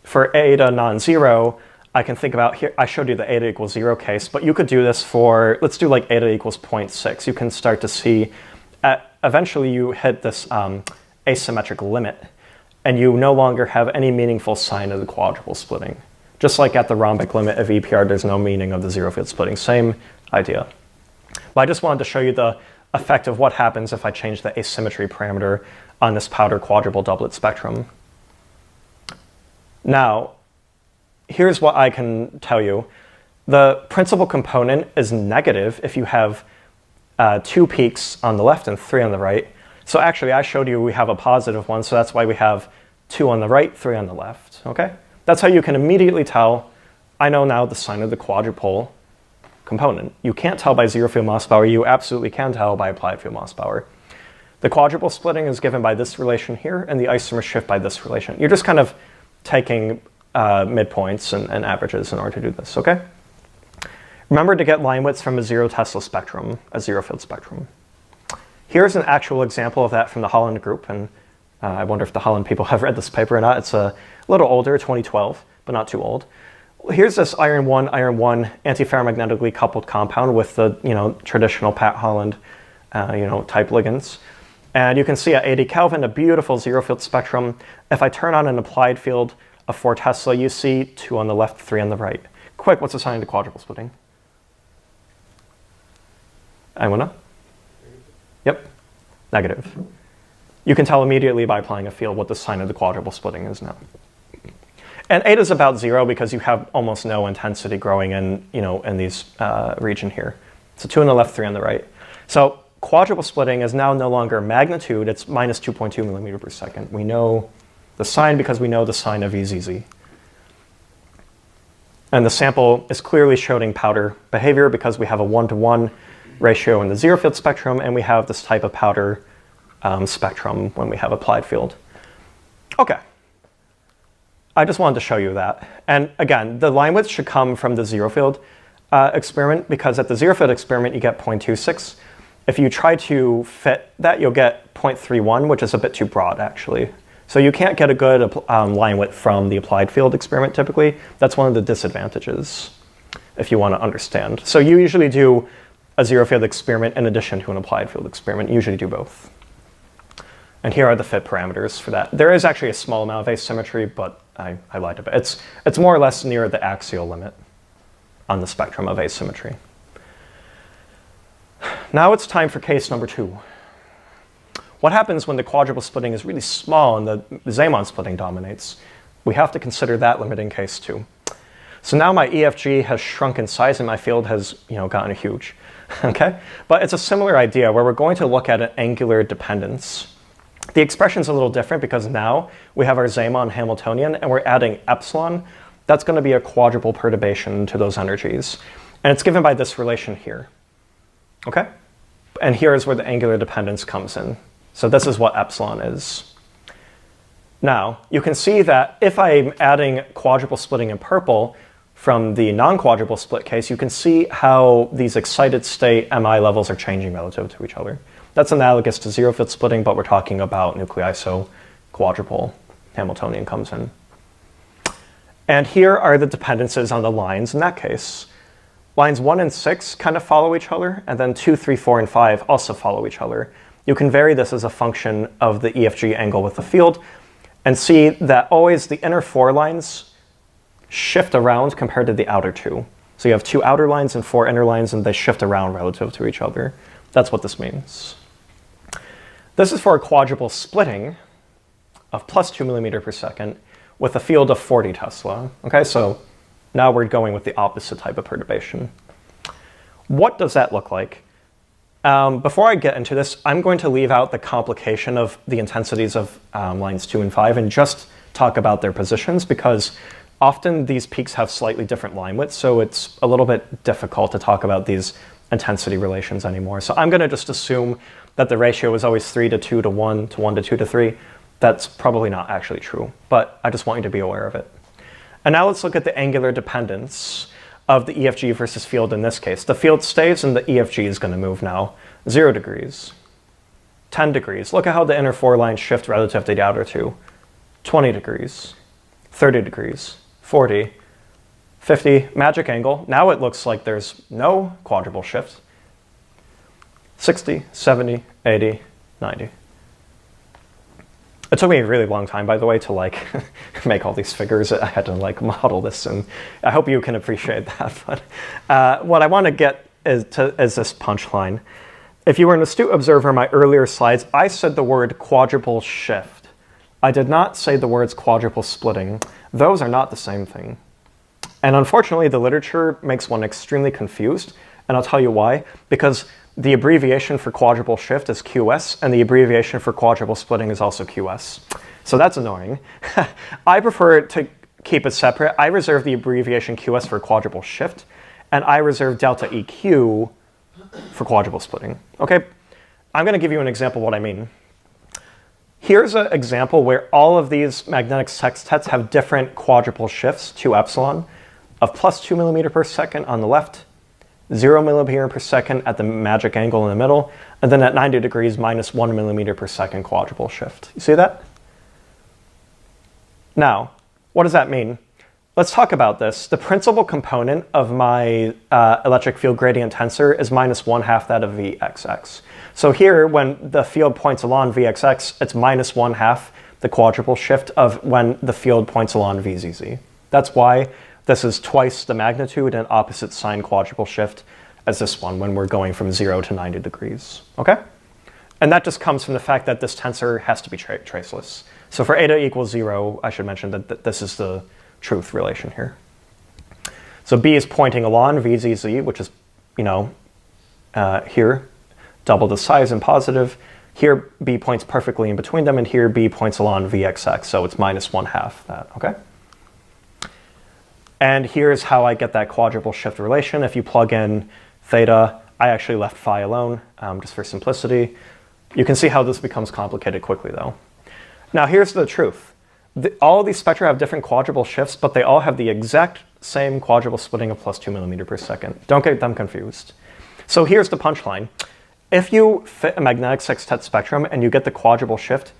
[SPEAKER 1] for eta non-zero, I can think about here, I showed you the eta equals 0 case, but you could do this for, let's do like eta equals 0.6. You can start to see, eventually you hit this asymmetric limit, and you no longer have any meaningful sign of the quadruple splitting. Just like at the rhombic limit of EPR, there's no meaning of the zero-field splitting. Same idea. But I just wanted to show you the effect of what happens if I change the asymmetry parameter on this powder quadruple doublet spectrum. Now, here's what I can tell you. The principal component is negative if you have 2 peaks on the left and 3 on the right. So actually, I showed you we have a positive one, so that's why we have 2 on the right, 3 on the left, okay? That's how you can immediately tell, I know now the sign of the quadrupole component. You can't tell by zero-field Mössbauer, you absolutely can tell by applied field Mössbauer. The quadruple splitting is given by this relation here, and the isomer shift by this relation. You're just kind of taking midpoints and averages in order to do this, okay? Remember to get line widths from a 0 Tesla spectrum, a zero-field spectrum. Here's an actual example of that from the Holland group, and I wonder if the Holland people have read this paper or not. It's a little older, 2012, but not too old. Here's this iron 1 antiferromagnetically coupled compound with the traditional Pat Holland type ligands. And you can see at 80 Kelvin, a beautiful zero-field spectrum. If I turn on an applied field of 4 Tesla, you see 2 on the left, 3 on the right. Quick, what's the sign of the quadruple splitting? Anyone know? Yep, negative. You can tell immediately by applying a field what the sign of the quadruple splitting is now. And eta is about 0 because you have almost no intensity growing in these region here. So 2 on the left, 3 on the right. So quadruple splitting is now no longer magnitude, it's minus 2.2 millimeter per second. We know the sign because we know the sign of EZZ. And the sample is clearly showing powder behavior because we have a 1-to-1 ratio in the zero-field spectrum, and we have this type of powder spectrum when we have applied field. Okay. I just wanted to show you that. And again, the line width should come from the zero-field experiment, because at the zero-field experiment, you get 0.26. If you try to fit that, you'll get 0.31, which is a bit too broad, actually. So you can't get a good line width from the applied field experiment, typically. That's one of the disadvantages, if you want to understand. So you usually do a zero-field experiment in addition to an applied field experiment. You usually do both. And here are the fit parameters for that. There is actually a small amount of asymmetry, but I lied a bit. It's more or less near the axial limit on the spectrum of asymmetry. Now it's time for case number 2. What happens when the quadruple splitting is really small and the Zeeman splitting dominates? We have to consider that limiting case too. So now my EFG has shrunk in size and my field has gotten huge. Okay? But it's a similar idea where we're going to look at an angular dependence. The expression's a little different because now we have our Zeeman Hamiltonian and we're adding epsilon. That's going to be a quadruple perturbation to those energies. And it's given by this relation here. Okay? And here is where the angular dependence comes in. So this is what epsilon is. Now, you can see that if I'm adding quadruple splitting in purple from the non-quadruple split case, you can see how these excited state MI levels are changing relative to each other. That's analogous to zero-field splitting, but we're talking about nuclei, so quadruple Hamiltonian comes in. And here are the dependences on the lines in that case. Lines 1 and 6 kind of follow each other, and then 2, 3, 4, and 5 also follow each other. You can vary this as a function of the EFG angle with the field, and see that always the inner 4 lines shift around compared to the outer 2. So you have 2 outer lines and 4 inner lines, and they shift around relative to each other. That's what this means. This is for a quadruple splitting of plus 2 millimeter per second with a field of 40 Tesla. Okay, so now we're going with the opposite type of perturbation. What does that look like? Before I get into this, I'm going to leave out the complication of the intensities of lines 2 and 5 and just talk about their positions, because often these peaks have slightly different line widths, so it's a little bit difficult to talk about these intensity relations anymore. So I'm going to just assume that the ratio is always 3 to 2 to 1 to 1 to 2 to 3. That's probably not actually true, but I just want you to be aware of it. And now let's look at the angular dependence of the EFG versus field in this case. The field stays and the EFG is going to move now. 0 degrees, 10 degrees. Look at how the inner 4 lines shift relative to the outer 2. 20 degrees, 30 degrees, 40, 50, magic angle. Now it looks like there's no quadruple shift. 60, 70, 80, 90. It took me a really long time, by the way, to like make all these figures. I had to like model this, and I hope you can appreciate that. But what I want to get is this punchline. If you were an astute observer in my earlier slides, I said the word quadruple shift. I did not say the words quadruple splitting. Those are not the same thing. And unfortunately, the literature makes one extremely confused, and I'll tell you why. Because the abbreviation for quadruple shift is QS, and the abbreviation for quadruple splitting is also QS. So that's annoying. I prefer to keep it separate. I reserve the abbreviation QS for quadruple shift, and I reserve delta EQ for quadruple splitting. Okay, I'm going to give you an example of what I mean. Here's an example where all of these magnetic sextets have different quadruple shifts, 2 epsilon, of plus 2 millimeter per second on the left, 0 millimeter per second at the magic angle in the middle, and then at 90 degrees, minus 1 millimeter per second quadruple shift. You see that? Now, what does that mean? Let's talk about this. The principal component of my electric field gradient tensor is minus 1/2 that of Vxx. So here, when the field points along Vxx, it's minus 1/2 the quadruple shift of when the field points along Vzz. That's why this is twice the magnitude and opposite sign quadruple shift as this one when we're going from 0 to 90 degrees. Okay? And that just comes from the fact that this tensor has to be traceless. So for eta equals 0, I should mention that this is the truth relation here. So B is pointing along Vzz, which is, here, double the size and positive. Here, B points perfectly in between them, and here, B points along Vxx, so it's minus 1/2 that, okay? And here's how I get that quadruple shift relation. If you plug in theta, I actually left phi alone, just for simplicity. You can see how this becomes complicated quickly, though. Now, here's the truth. All of these spectra have different quadruple shifts, but they all have the exact same quadruple splitting of plus 2 millimeter per second. Don't get them confused. So here's the punchline. If you fit a magnetic sextet spectrum and you get the quadruple shift,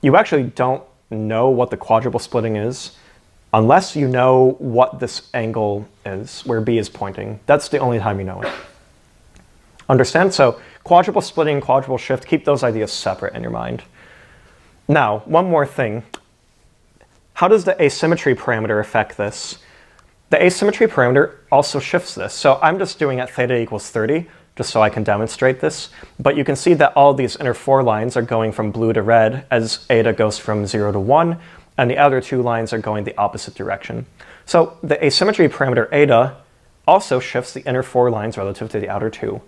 [SPEAKER 1] you actually don't know what the quadruple splitting is unless you know what this angle is, where B is pointing. That's the only time you know it. Understand? So quadruple splitting and quadruple shift, keep those ideas separate in your mind. Now, one more thing. How does the asymmetry parameter affect this? The asymmetry parameter also shifts this. So I'm just doing at theta equals 30, just so I can demonstrate this. But you can see that all these inner 4 lines are going from blue to red as eta goes from 0 to 1, and the other 2 lines are going the opposite direction. So the asymmetry parameter eta also shifts the inner 4 lines relative to the outer 2.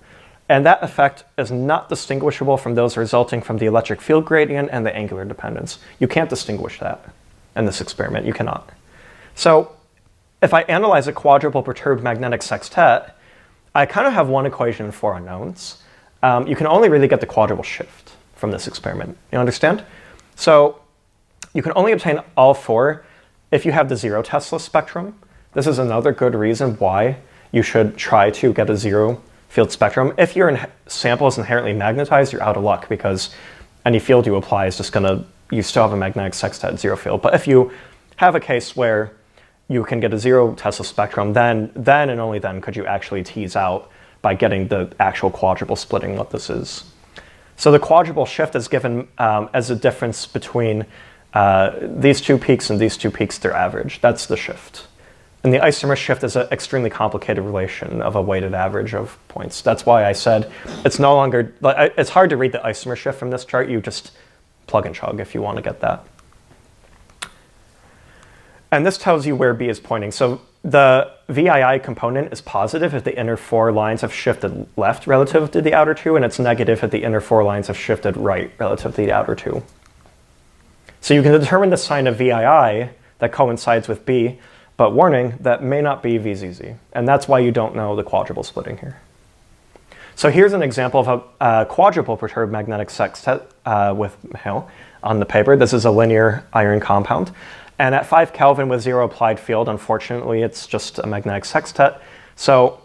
[SPEAKER 1] And that effect is not distinguishable from those resulting from the electric field gradient and the angular dependence. You can't distinguish that in this experiment. You cannot. So if I analyze a quadruple perturbed magnetic sextet, I kind of have one equation and 4 unknowns. You can only really get the quadruple shift from this experiment. You understand? So you can only obtain all 4 if you have the 0 Tesla spectrum. This is another good reason why you should try to get a 0 field spectrum. If your sample is inherently magnetized, you're out of luck because any field you apply is just going to, you still have a magnetic sextet 0 field. But if you have a case where you can get a 0 Tesla spectrum, then and only then could you actually tease out by getting the actual quadruple splitting what this is. So the quadruple shift is given as a difference between these 2 peaks and these 2 peaks, their average. That's the shift. And the isomer shift is an extremely complicated relation of a weighted average of points. That's why I said it's no longer, it's hard to read the isomer shift from this chart. You just plug and chug if you want to get that. And this tells you where B is pointing. So the VII component is positive if the inner 4 lines have shifted left relative to the outer 2, and it's negative if the inner 4 lines have shifted right relative to the outer 2. So you can determine the sign of VII that coincides with B, but warning, that may not be VZZ, and that's why you don't know the quadruple splitting here. So here's an example of a quadruple perturbed magnetic sextet with Hale on the paper. This is a linear iron compound. And at 5 Kelvin with 0 applied field, unfortunately, it's just a magnetic sextet. So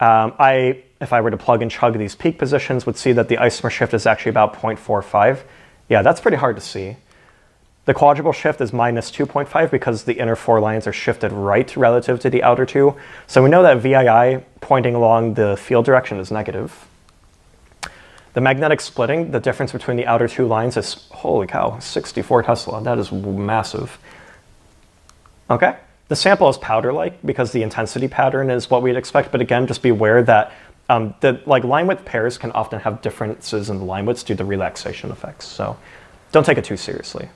[SPEAKER 1] if I were to plug and chug these peak positions, would see that the isomer shift is actually about 0.45. Yeah, that's pretty hard to see. The quadruple shift is minus 2.5 because the inner 4 lines are shifted right relative to the outer 2. So we know that VII pointing along the field direction is negative. The magnetic splitting, the difference between the outer 2 lines is, holy cow, 64 Tesla. That is massive. Okay, the sample is powder-like because the intensity pattern is what we'd expect. But again, just be aware that the line width pairs can often have differences in the line widths due to relaxation effects. So don't take it too seriously.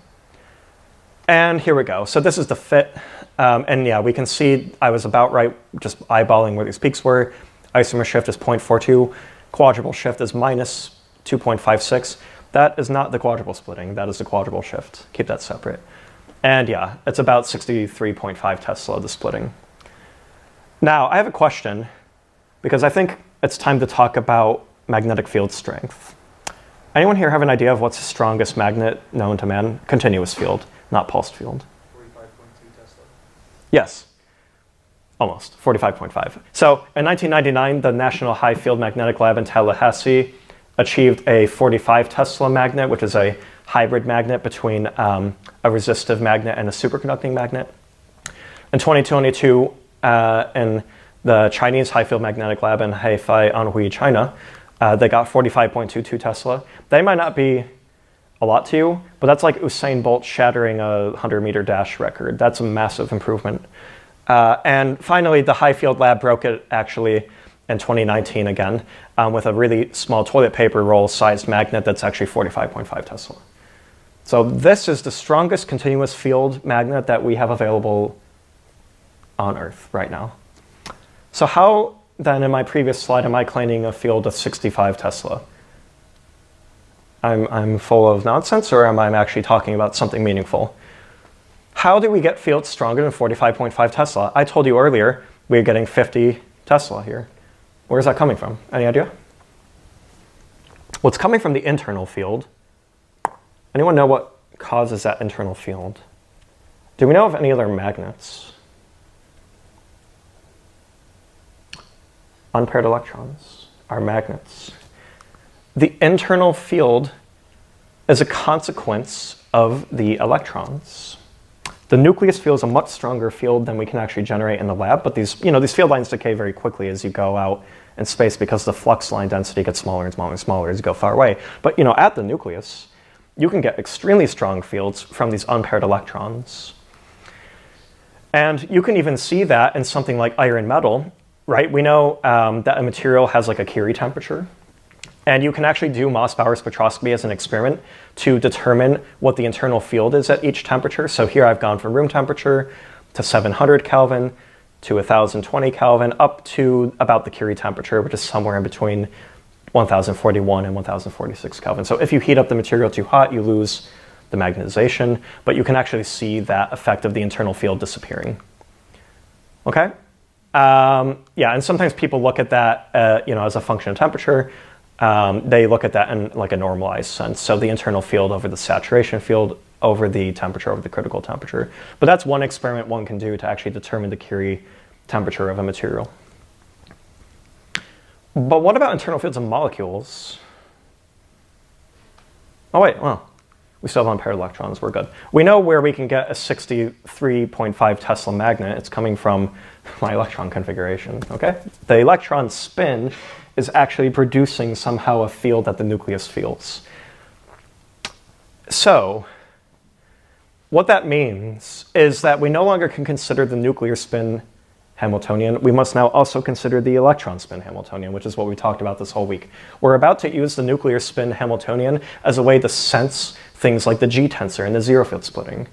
[SPEAKER 1] And here we go. So this is the fit. And yeah, we can see I was about right, just eyeballing where these peaks were. Isomer shift is 0.42. Quadruple shift is minus 2.56. That is not the quadruple splitting. That is the quadruple shift. Keep that separate. And yeah, it's about 63.5 Tesla, the splitting. Now, I have a question, because I think it's time to talk about magnetic field strength. Anyone here have an idea of what's the strongest magnet known to man? Continuous field, not pulsed field.
[SPEAKER 2] 45.2 Tesla.
[SPEAKER 1] Yes, almost, 45.5. So in 1999, the National High Field Magnetic Lab in Tallahassee achieved a 45 Tesla magnet, which is a hybrid magnet between a resistive magnet and a superconducting magnet. In 2022, in the Chinese High Field Magnetic Lab in Hefei, Anhui, China, they got 45.22 Tesla. They might not be a lot to you, but that's like Usain Bolt shattering a 100-meter dash record. That's a massive improvement. And finally, the High Field Lab broke it actually in 2019 again with a really small toilet paper roll sized magnet that's actually 45.5 Tesla. So this is the strongest continuous field magnet that we have available on Earth right now. So how then in my previous slide am I claiming a field of 65 Tesla? I'm full of nonsense, or am I actually talking about something meaningful? How do we get fields stronger than 45.5 Tesla? I told you earlier we're getting 50 Tesla here. Where's that coming from? Any idea? Well, it's coming from the internal field. Anyone know what causes that internal field? Do we know of any other magnets? Unpaired electrons are magnets. The internal field is a consequence of the electrons. The nucleus field is a much stronger field than we can actually generate in the lab, but these field lines decay very quickly as you go out in space because the flux line density gets smaller and smaller and smaller as you go far away. But at the nucleus, you can get extremely strong fields from these unpaired electrons. And you can even see that in something like iron metal, right? We know that a material has like a Curie temperature. And you can actually do Mössbauer spectroscopy as an experiment to determine what the internal field is at each temperature. So here I've gone from room temperature to 700 Kelvin to 1020 Kelvin up to about the Curie temperature, which is somewhere in between 1041 and 1046 Kelvin. So if you heat up the material too hot, you lose the magnetization, but you can actually see that effect of the internal field disappearing. Okay? Yeah, and sometimes people look at that as a function of temperature. They look at that in like a normalized sense. So the internal field over the saturation field over the temperature over the critical temperature. But that's one experiment one can do to actually determine the Curie temperature of a material. But what about internal fields of molecules? Oh wait, well, we still have unpaired electrons, we're good. We know where we can get a 63.5 Tesla magnet. It's coming from my electron configuration, okay? The electron spin is actually producing somehow a field that the nucleus feels. So, what that means is that we no longer can consider the nuclear spin Hamiltonian. We must now also consider the electron spin Hamiltonian, which is what we talked about this whole week. We're about to use the nuclear spin Hamiltonian as a way to sense things like the G tensor and the zero field splitting.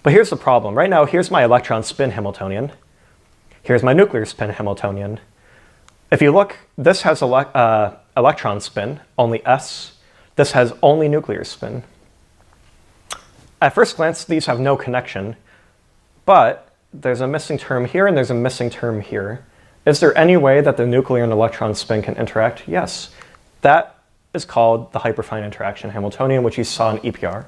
[SPEAKER 1] But here's the problem. Right now, here's my electron spin Hamiltonian. Here's my nuclear spin Hamiltonian. If you look, this has electron spin, only s. This has only nuclear spin. At first glance, these have no connection, but there's a missing term here and there's a missing term here. Is there any way that the nuclear and electron spin can interact? Yes. That is called the hyperfine interaction Hamiltonian, which you saw in EPR.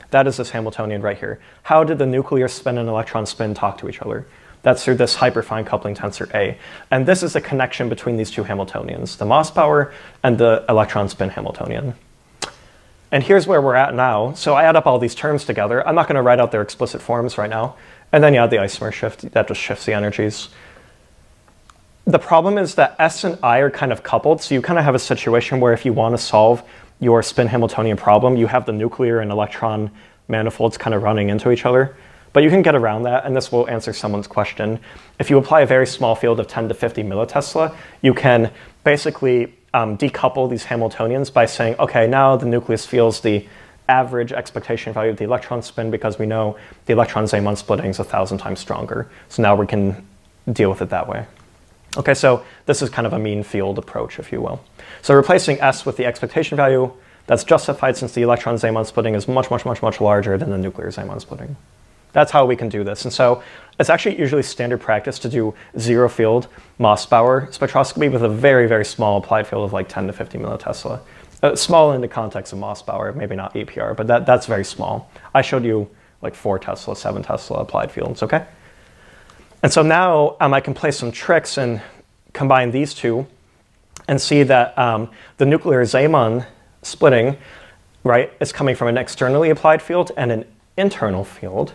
[SPEAKER 1] That is this Hamiltonian right here. How did the nuclear spin and electron spin talk to each other? That's through this hyperfine coupling tensor A. And this is the connection between these two Hamiltonians, the Mössbauer and the electron spin Hamiltonian. And here's where we're at now. So I add up all these terms together. I'm not going to write out their explicit forms right now. And then you add the isomer shift. That just shifts the energies. The problem is that S and I are kind of coupled. So you kind of have a situation where if you want to solve your spin Hamiltonian problem, you have the nuclear and electron manifolds kind of running into each other. But you can get around that, and this will answer someone's question. If you apply a very small field of 10 to 50 millitesla, you can basically decouple these Hamiltonians by saying, okay, now the nucleus feels the average expectation value of the electron spin because we know the electron Zeeman splitting is 1,000 times stronger. So now we can deal with it that way. Okay, so this is kind of a mean field approach, if you will. So replacing S with the expectation value, that's justified since the electron Zeeman splitting is much, much, much, much larger than the nuclear Zeeman splitting. That's how we can do this. And so it's actually usually standard practice to do zero field Mössbauer spectroscopy with a very, very small applied field of like 10 to 50 millitesla. Small in the context of Mössbauer, maybe not EPR, but that's very small. I showed you like 4 Tesla, 7 Tesla applied fields, okay? And so now I can play some tricks and combine these two and see that the nuclear Zeeman splitting, right, is coming from an externally applied field and an internal field,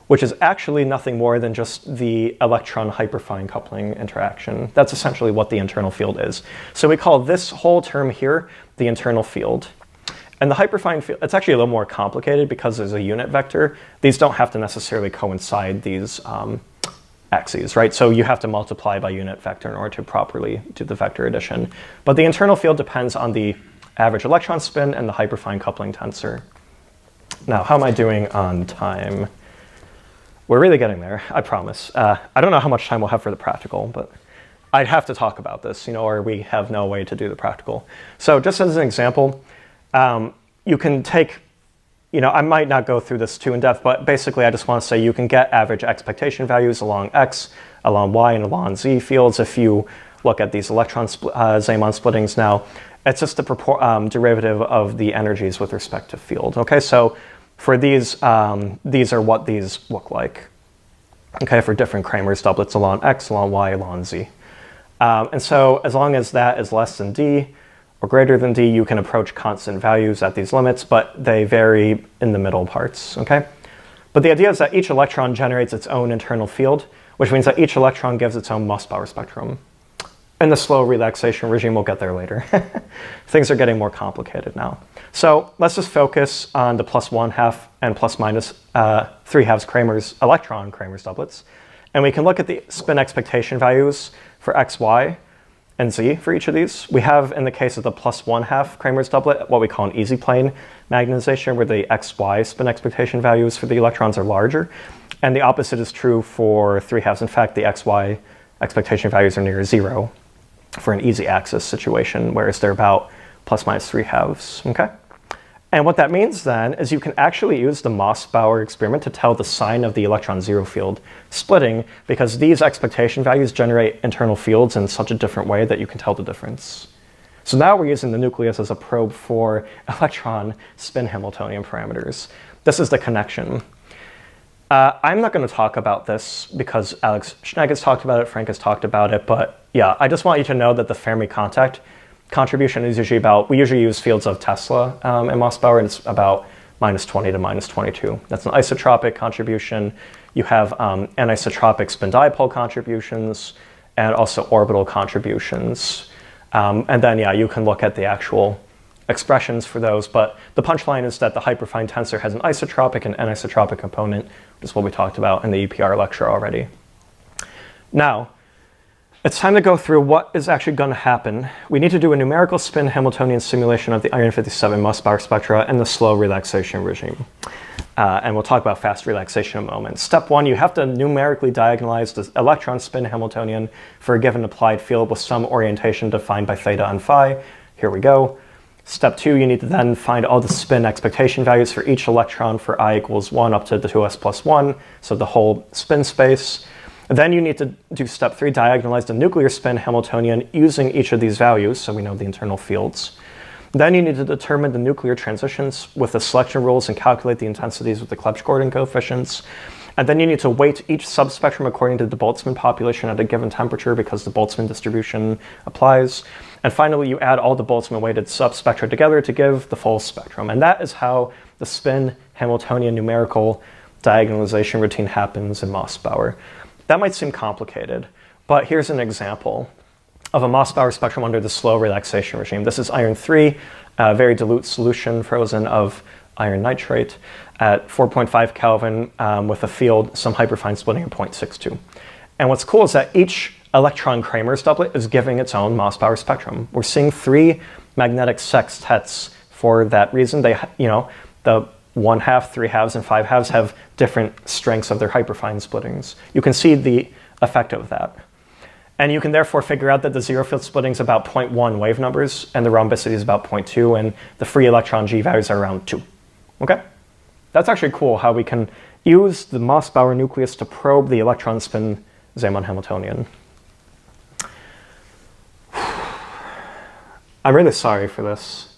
[SPEAKER 1] which is actually nothing more than just the electron hyperfine coupling interaction. That's essentially what the internal field is. So we call this whole term here the internal field. And the hyperfine field, it's actually a little more complicated because there's a unit vector. These don't have to necessarily coincide these axes, right? So you have to multiply by unit vector in order to properly do the vector addition. But the internal field depends on the average electron spin and the hyperfine coupling tensor. Now, how am I doing on time? We're really getting there, I promise. I don't know how much time we'll have for the practical, but I'd have to talk about this, or we have no way to do the practical. So just as an example, you can take, I might not go through this too in depth, but basically I just want to say you can get average expectation values along X, along Y, and along Z fields if you look at these electron Zeeman splittings now. It's just the derivative of the energies with respect to field. Okay, so for these are what these look like. Okay, for different Kramer's doublets along X, along Y, along Z. And so as long as that is less than D or greater than D, you can approach constant values at these limits, but they vary in the middle parts, okay? But the idea is that each electron generates its own internal field, which means that each electron gives its own Mössbauer spectrum. In the slow relaxation regime, we'll get there later. Things are getting more complicated now. So let's just focus on the +1/2 and ±3/2 Kramer's electron Kramer's doublets. And we can look at the spin expectation values for X, Y, and Z for each of these. We have, in the case of the +1/2 Kramer's doublet, what we call an easy plane magnetization, where the XY spin expectation values for the electrons are larger. And the opposite is true for 3/2. In fact, the XY expectation values are near 0 for an easy axis situation, whereas they're about ±3/2, okay? And what that means then is you can actually use the Mössbauer experiment to tell the sign of the electron zero field splitting, because these expectation values generate internal fields in such a different way that you can tell the difference. So now we're using the nucleus as a probe for electron spin Hamiltonian parameters. This is the connection. I'm not going to talk about this because Alex Schnegg has talked about it, Frank has talked about it, but yeah, I just want you to know that the Fermi contact contribution is usually about, we usually use fields of Tesla in Mössbauer, and it's about -20 to -22. That's an isotropic contribution. You have anisotropic spin dipole contributions and also orbital contributions. And then, yeah, you can look at the actual expressions for those, but the punchline is that the hyperfine tensor has an isotropic and anisotropic component, which is what we talked about in the EPR lecture already. Now, it's time to go through what is actually going to happen. We need to do a numerical spin Hamiltonian simulation of the iron-57 Mössbauer spectra in the slow relaxation regime. And we'll talk about fast relaxation in a moment. Step 1, you have to numerically diagonalize the electron spin Hamiltonian for a given applied field with some orientation defined by theta and phi. Here we go. Step 2, you need to then find all the spin expectation values for each electron for I equals 1 up to the 2s plus 1, so the whole spin space. Then you need to do step 3, diagonalize the nuclear spin Hamiltonian using each of these values, so we know the internal fields. Then you need to determine the nuclear transitions with the selection rules and calculate the intensities with the Clebsch-Gordon coefficients. And then you need to weight each subspectrum according to the Boltzmann population at a given temperature because the Boltzmann distribution applies. And finally, you add all the Boltzmann-weighted subspectra together to give the full spectrum. And that is how the spin Hamiltonian numerical diagonalization routine happens in Mössbauer. That might seem complicated, but here's an example of a Mössbauer spectrum under the slow relaxation regime. This is iron 3, a very dilute solution frozen of iron nitrate at 4.5 Kelvin with a field, some hyperfine splitting at 0.62. And what's cool is that each electron Kramer's doublet is giving its own Mössbauer spectrum. We're seeing 3 magnetic sextets for that reason. They, the 1/2, 3/2, and 5/2 have different strengths of their hyperfine splittings. You can see the effect of that. And you can therefore figure out that the zero field splitting is about 0.1 wave numbers, and the rhombicity is about 0.2, and the free electron G values are around 2. Okay? That's actually cool how we can use the Mössbauer nucleus to probe the electron spin Zeeman Hamiltonian. I'm really sorry for this.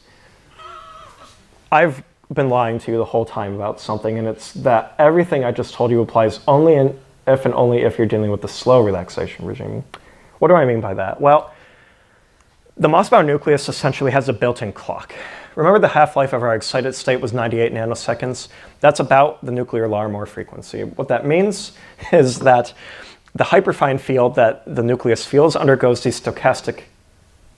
[SPEAKER 1] I've been lying to you the whole time about something, and it's that everything I just told you applies only if and only if you're dealing with the slow relaxation regime. What do I mean by that? Well, the Mössbauer nucleus essentially has a built-in clock. Remember the half-life of our excited state was 98 nanoseconds? That's about the nuclear Larmor frequency. What that means is that the hyperfine field that the nucleus feels undergoes these stochastic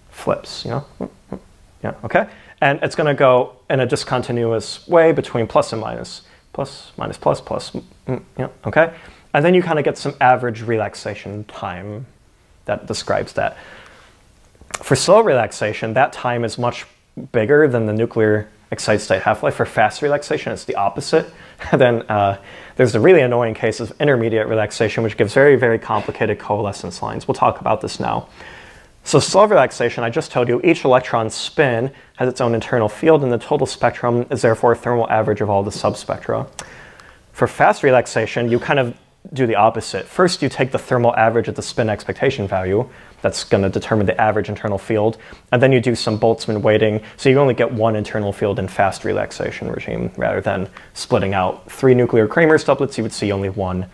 [SPEAKER 1] flips, Yeah, okay? And it's going to go in a discontinuous way between plus and minus, plus, minus, plus, plus, yeah, okay? And then you kind of get some average relaxation time that describes that. For slow relaxation, that time is much bigger than the nuclear excited state half-life. For fast relaxation, it's the opposite. Then there's the really annoying case of intermediate relaxation, which gives very, very complicated coalescence lines. We'll talk about this now. So slow relaxation, I just told you, each electron spin has its own internal field, and the total spectrum is therefore a thermal average of all the subspectra. For fast relaxation, you kind of do the opposite. First, you take the thermal average of the spin expectation value. That's going to determine the average internal field. And then you do some Boltzmann weighting, so you only get one internal field in fast relaxation regime, rather than splitting out 3 nuclear Kramer's doublets. You would see only one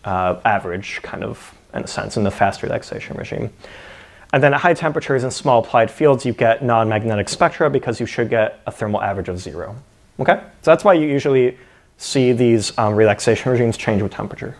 [SPEAKER 1] average, kind of, in a sense, in the fast relaxation regime. And then at high temperatures and small applied fields, you get non-magnetic spectra because you should get a thermal average of 0. Okay? So that's why you usually see these relaxation regimes change with temperature.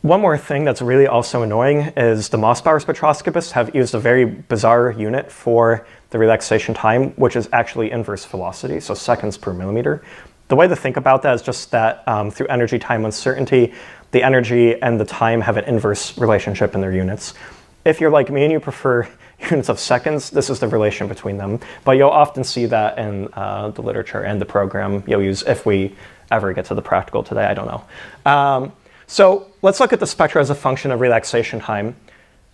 [SPEAKER 1] One more thing that's really also annoying is the Mössbauer spectroscopists have used a very bizarre unit for the relaxation time, which is actually inverse velocity, so seconds per millimeter. The way to think about that is just that through energy time uncertainty, the energy and the time have an inverse relationship in their units. If you're like me and you prefer units of seconds, this is the relation between them. But you'll often see that in the literature and the program you'll use if we ever get to the practical today. I don't know. So let's look at the spectra as a function of relaxation time.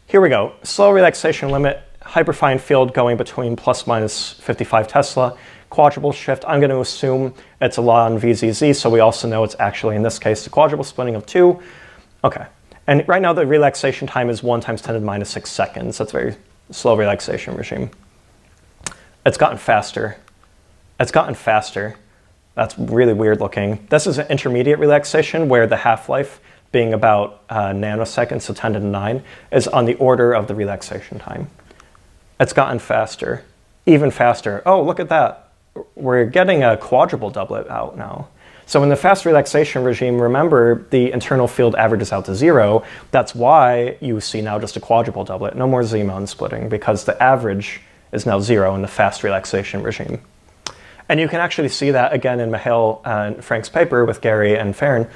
[SPEAKER 1] Here we go. Slow relaxation limit, hyperfine field going between plus minus 55 Tesla. Quadruple shift, I'm going to assume it's a ln VZZ, so we also know it's actually, in this case, the quadruple splitting of 2. Okay. And right now the relaxation time is 1 × 10⁻⁶ seconds. That's a very slow relaxation regime. It's gotten faster. It's gotten faster. That's really weird looking. This is an intermediate relaxation where the half-life, being about nanoseconds, so 10 to the 9, is on the order of the relaxation time. It's gotten faster, even faster. Oh, look at that. We're getting a quadruple doublet out now. So in the fast relaxation regime, remember the internal field averages out to 0. That's why you see now just a quadruple doublet. No more Zeeman splitting because the average is now 0 in the fast relaxation regime. And you can actually see that again in Mihail and Frank's paper with Gary and Farron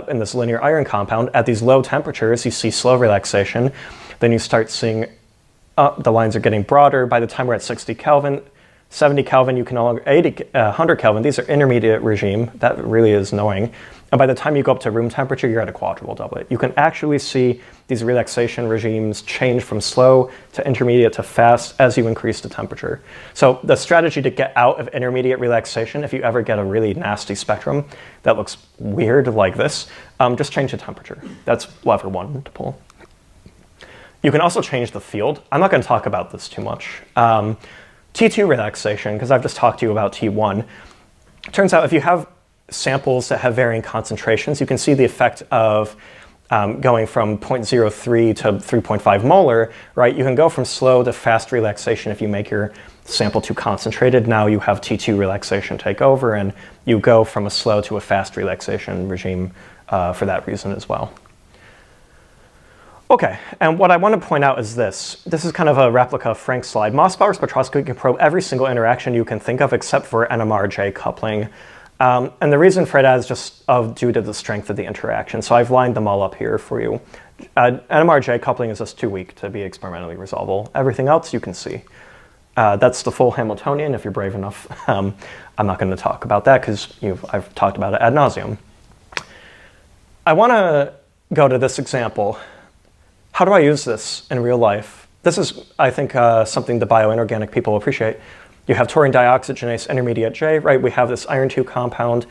[SPEAKER 1] in this linear iron compound. At these low temperatures, you see slow relaxation. Then you start seeing the lines are getting broader. By the time we're at 60 Kelvin, 70 Kelvin, you can no longer, 100 Kelvin, these are intermediate regime. That really is annoying. And by the time you go up to room temperature, you're at a quadruple doublet. You can actually see these relaxation regimes change from slow to intermediate to fast as you increase the temperature. So the strategy to get out of intermediate relaxation, if you ever get a really nasty spectrum that looks weird like this, just change the temperature. That's lever one to pull. You can also change the field. I'm not going to talk about this too much. T2 relaxation, because I've just talked to you about T1. Turns out if you have samples that have varying concentrations, you can see the effect of going from 0.03 to 3.5 molar, right? You can go from slow to fast relaxation if you make your sample too concentrated. Now you have T2 relaxation take over, and you go from a slow to a fast relaxation regime for that reason as well. Okay, and what I want to point out is this. This is kind of a replica of Frank's slide. Mössbauer spectroscopy can probe every single interaction you can think of except for NMR-J coupling. And the reason for that is just due to the strength of the interaction. So I've lined them all up here for you. NMR-J coupling is just too weak to be experimentally resolvable. Everything else you can see. That's the full Hamiltonian if you're brave enough. I'm not going to talk about that because I've talked about it ad nauseum. I want to go to this example. How do I use this in real life? This is, I think, something the bioinorganic people appreciate. You have taurine dioxygenase intermediate J, right? We have this iron 2 compound.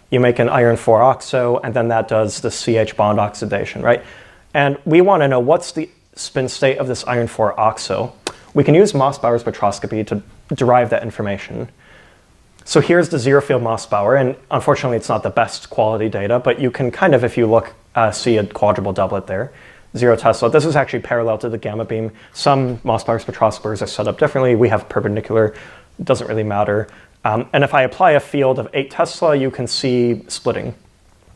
[SPEAKER 1] You make an iron 4 oxo, and then that does the CH bond oxidation, right? And we want to know what's the spin state of this iron 4 oxo. We can use Mössbauer spectroscopy to derive that information. So here's the zero field Mössbauer, and unfortunately it's not the best quality data, but you can kind of, if you look, see a quadruple doublet there. 0 Tesla. This is actually parallel to the gamma beam. Some Mössbauer spectroscopers are set up differently. We have perpendicular. It doesn't really matter. And if I apply a field of 8 Tesla, you can see splitting.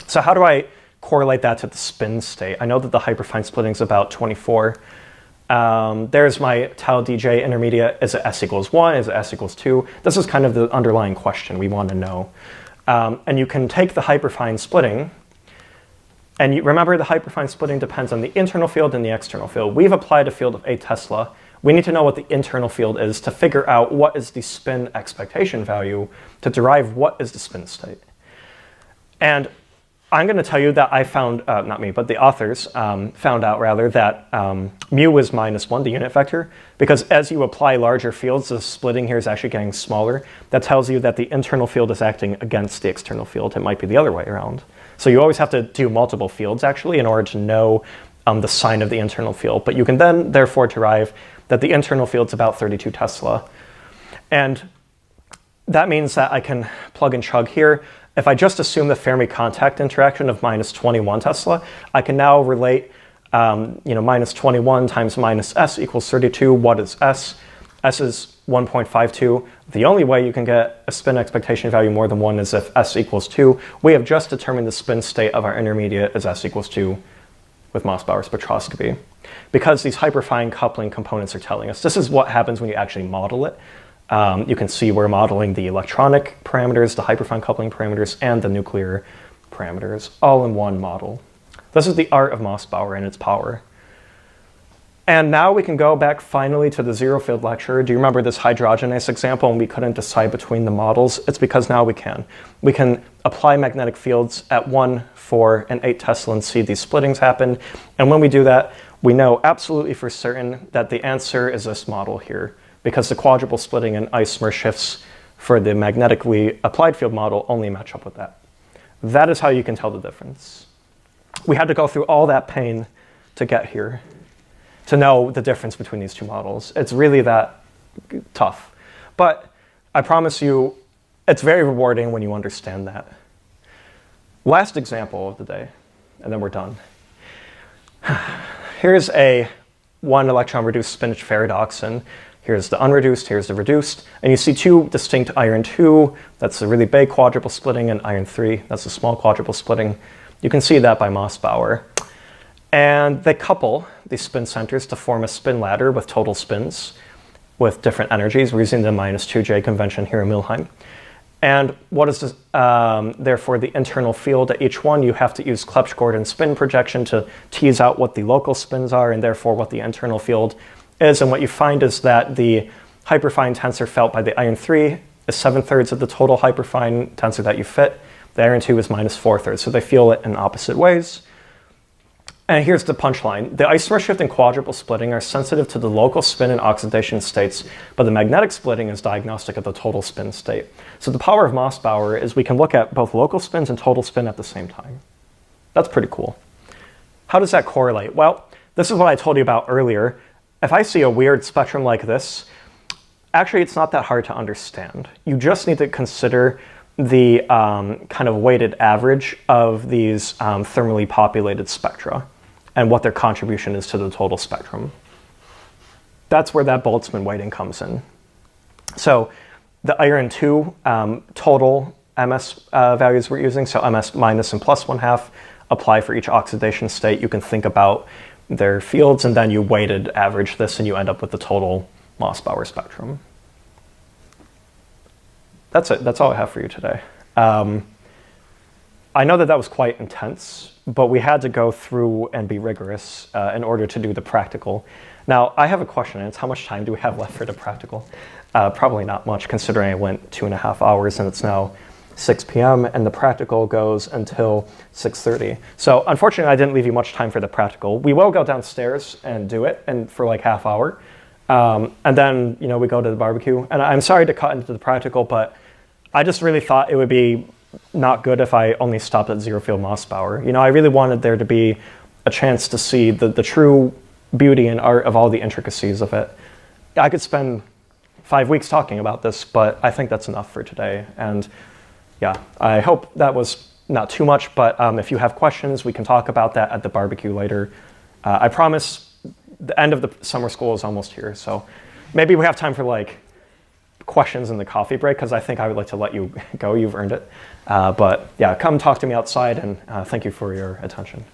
[SPEAKER 1] So how do I correlate that to the spin state? I know that the hyperfine splitting is about 24. There's my tau dj intermediate. Is it s equals 1? Is it s equals 2? This is kind of the underlying question we want to know. And you can take the hyperfine splitting. And you remember, the hyperfine splitting depends on the internal field and the external field. We've applied a field of 8 Tesla. We need to know what the internal field is to figure out what is the spin expectation value to derive what is the spin state. And I'm going to tell you that I found, not me, but the authors found out rather that mu is -1, the unit vector, because as you apply larger fields, the splitting here is actually getting smaller. That tells you that the internal field is acting against the external field. It might be the other way around. So you always have to do multiple fields actually in order to know the sign of the internal field. But you can then therefore derive that the internal field is about 32 Tesla. And that means that I can plug and chug here. If I just assume the Fermi contact interaction of -21 Tesla, I can now relate -21 times -s equals 32. What is s? S is 1.52. The only way you can get a spin expectation value more than 1 is if s equals 2. We have just determined the spin state of our intermediate as s equals 2 with Mössbauer spectroscopy. Because these hyperfine coupling components are telling us. This is what happens when you actually model it. You can see we're modeling the electronic parameters, the hyperfine coupling parameters, and the nuclear parameters all in one model. This is the art of Mössbauer and its power. And now we can go back finally to the zero field lecture. Do you remember this hydrogenase example and we couldn't decide between the models? It's because now we can. We can apply magnetic fields at 1, 4, and 8 Tesla and see these splittings happen. And when we do that, we know absolutely for certain that the answer is this model here, because the quadruple splitting and isomer shifts for the magnetically applied field model only match up with that. That is how you can tell the difference. We had to go through all that pain to get here, to know the difference between these two models. It's really that tough. But I promise you, it's very rewarding when you understand that. Last example of the day, and then we're done. Here's a 1 electron reduced spinach ferredoxin. Here's the unreduced, here's the reduced. And you see 2 distinct iron 2, that's the really big quadruple splitting, and iron 3, that's the small quadruple splitting. You can see that by Mössbauer. And they couple these spin centers to form a spin ladder with total spins with different energies. We're using the -2J convention here in Mülheim. And what is this, therefore the internal field at each one? You have to use Clebsch-Gordon spin projection to tease out what the local spins are and therefore what the internal field is. And what you find is that the hyperfine tensor felt by the iron 3 is 7/3 of the total hyperfine tensor that you fit. The iron 2 is minus 4/3, so they feel it in opposite ways. And here's the punchline. The isomer shift and quadruple splitting are sensitive to the local spin and oxidation states, but the magnetic splitting is diagnostic of the total spin state. So the power of Mössbauer is we can look at both local spins and total spin at the same time. That's pretty cool. How does that correlate? Well, this is what I told you about earlier. If I see a weird spectrum like this, actually it's not that hard to understand. You just need to consider the kind of weighted average of these thermally populated spectra and what their contribution is to the total spectrum. That's where that Boltzmann weighting comes in. So the iron 2 total MS values we're using, so MS minus and plus 1/2, apply for each oxidation state. You can think about their fields, and then you weighted average this, and you end up with the total Mössbauer spectrum. That's it. That's all I have for you today. I know that was quite intense, but we had to go through and be rigorous in order to do the practical. Now, I have a question, and it's how much time do we have left for the practical? Probably not much, considering I went 2.5 hours, and it's now 6 p.m., and the practical goes until 6:30. So unfortunately, I didn't leave you much time for the practical. We will go downstairs and do it, and for like half hour. And then, we go to the barbecue. And I'm sorry to cut into the practical, but I just really thought it would be not good if I only stopped at zero field Mössbauer. I really wanted there to be a chance to see the true beauty and art of all the intricacies of it. I could spend 5 weeks talking about this, but I think that's enough for today. And yeah, I hope that was not too much, but if you have questions, we can talk about that at the barbecue later. I promise the end of the summer school is almost here, so maybe we have time for like questions in the coffee break, because I think I would like to let you go. You've earned it. But yeah, come talk to me outside, and thank you for your attention.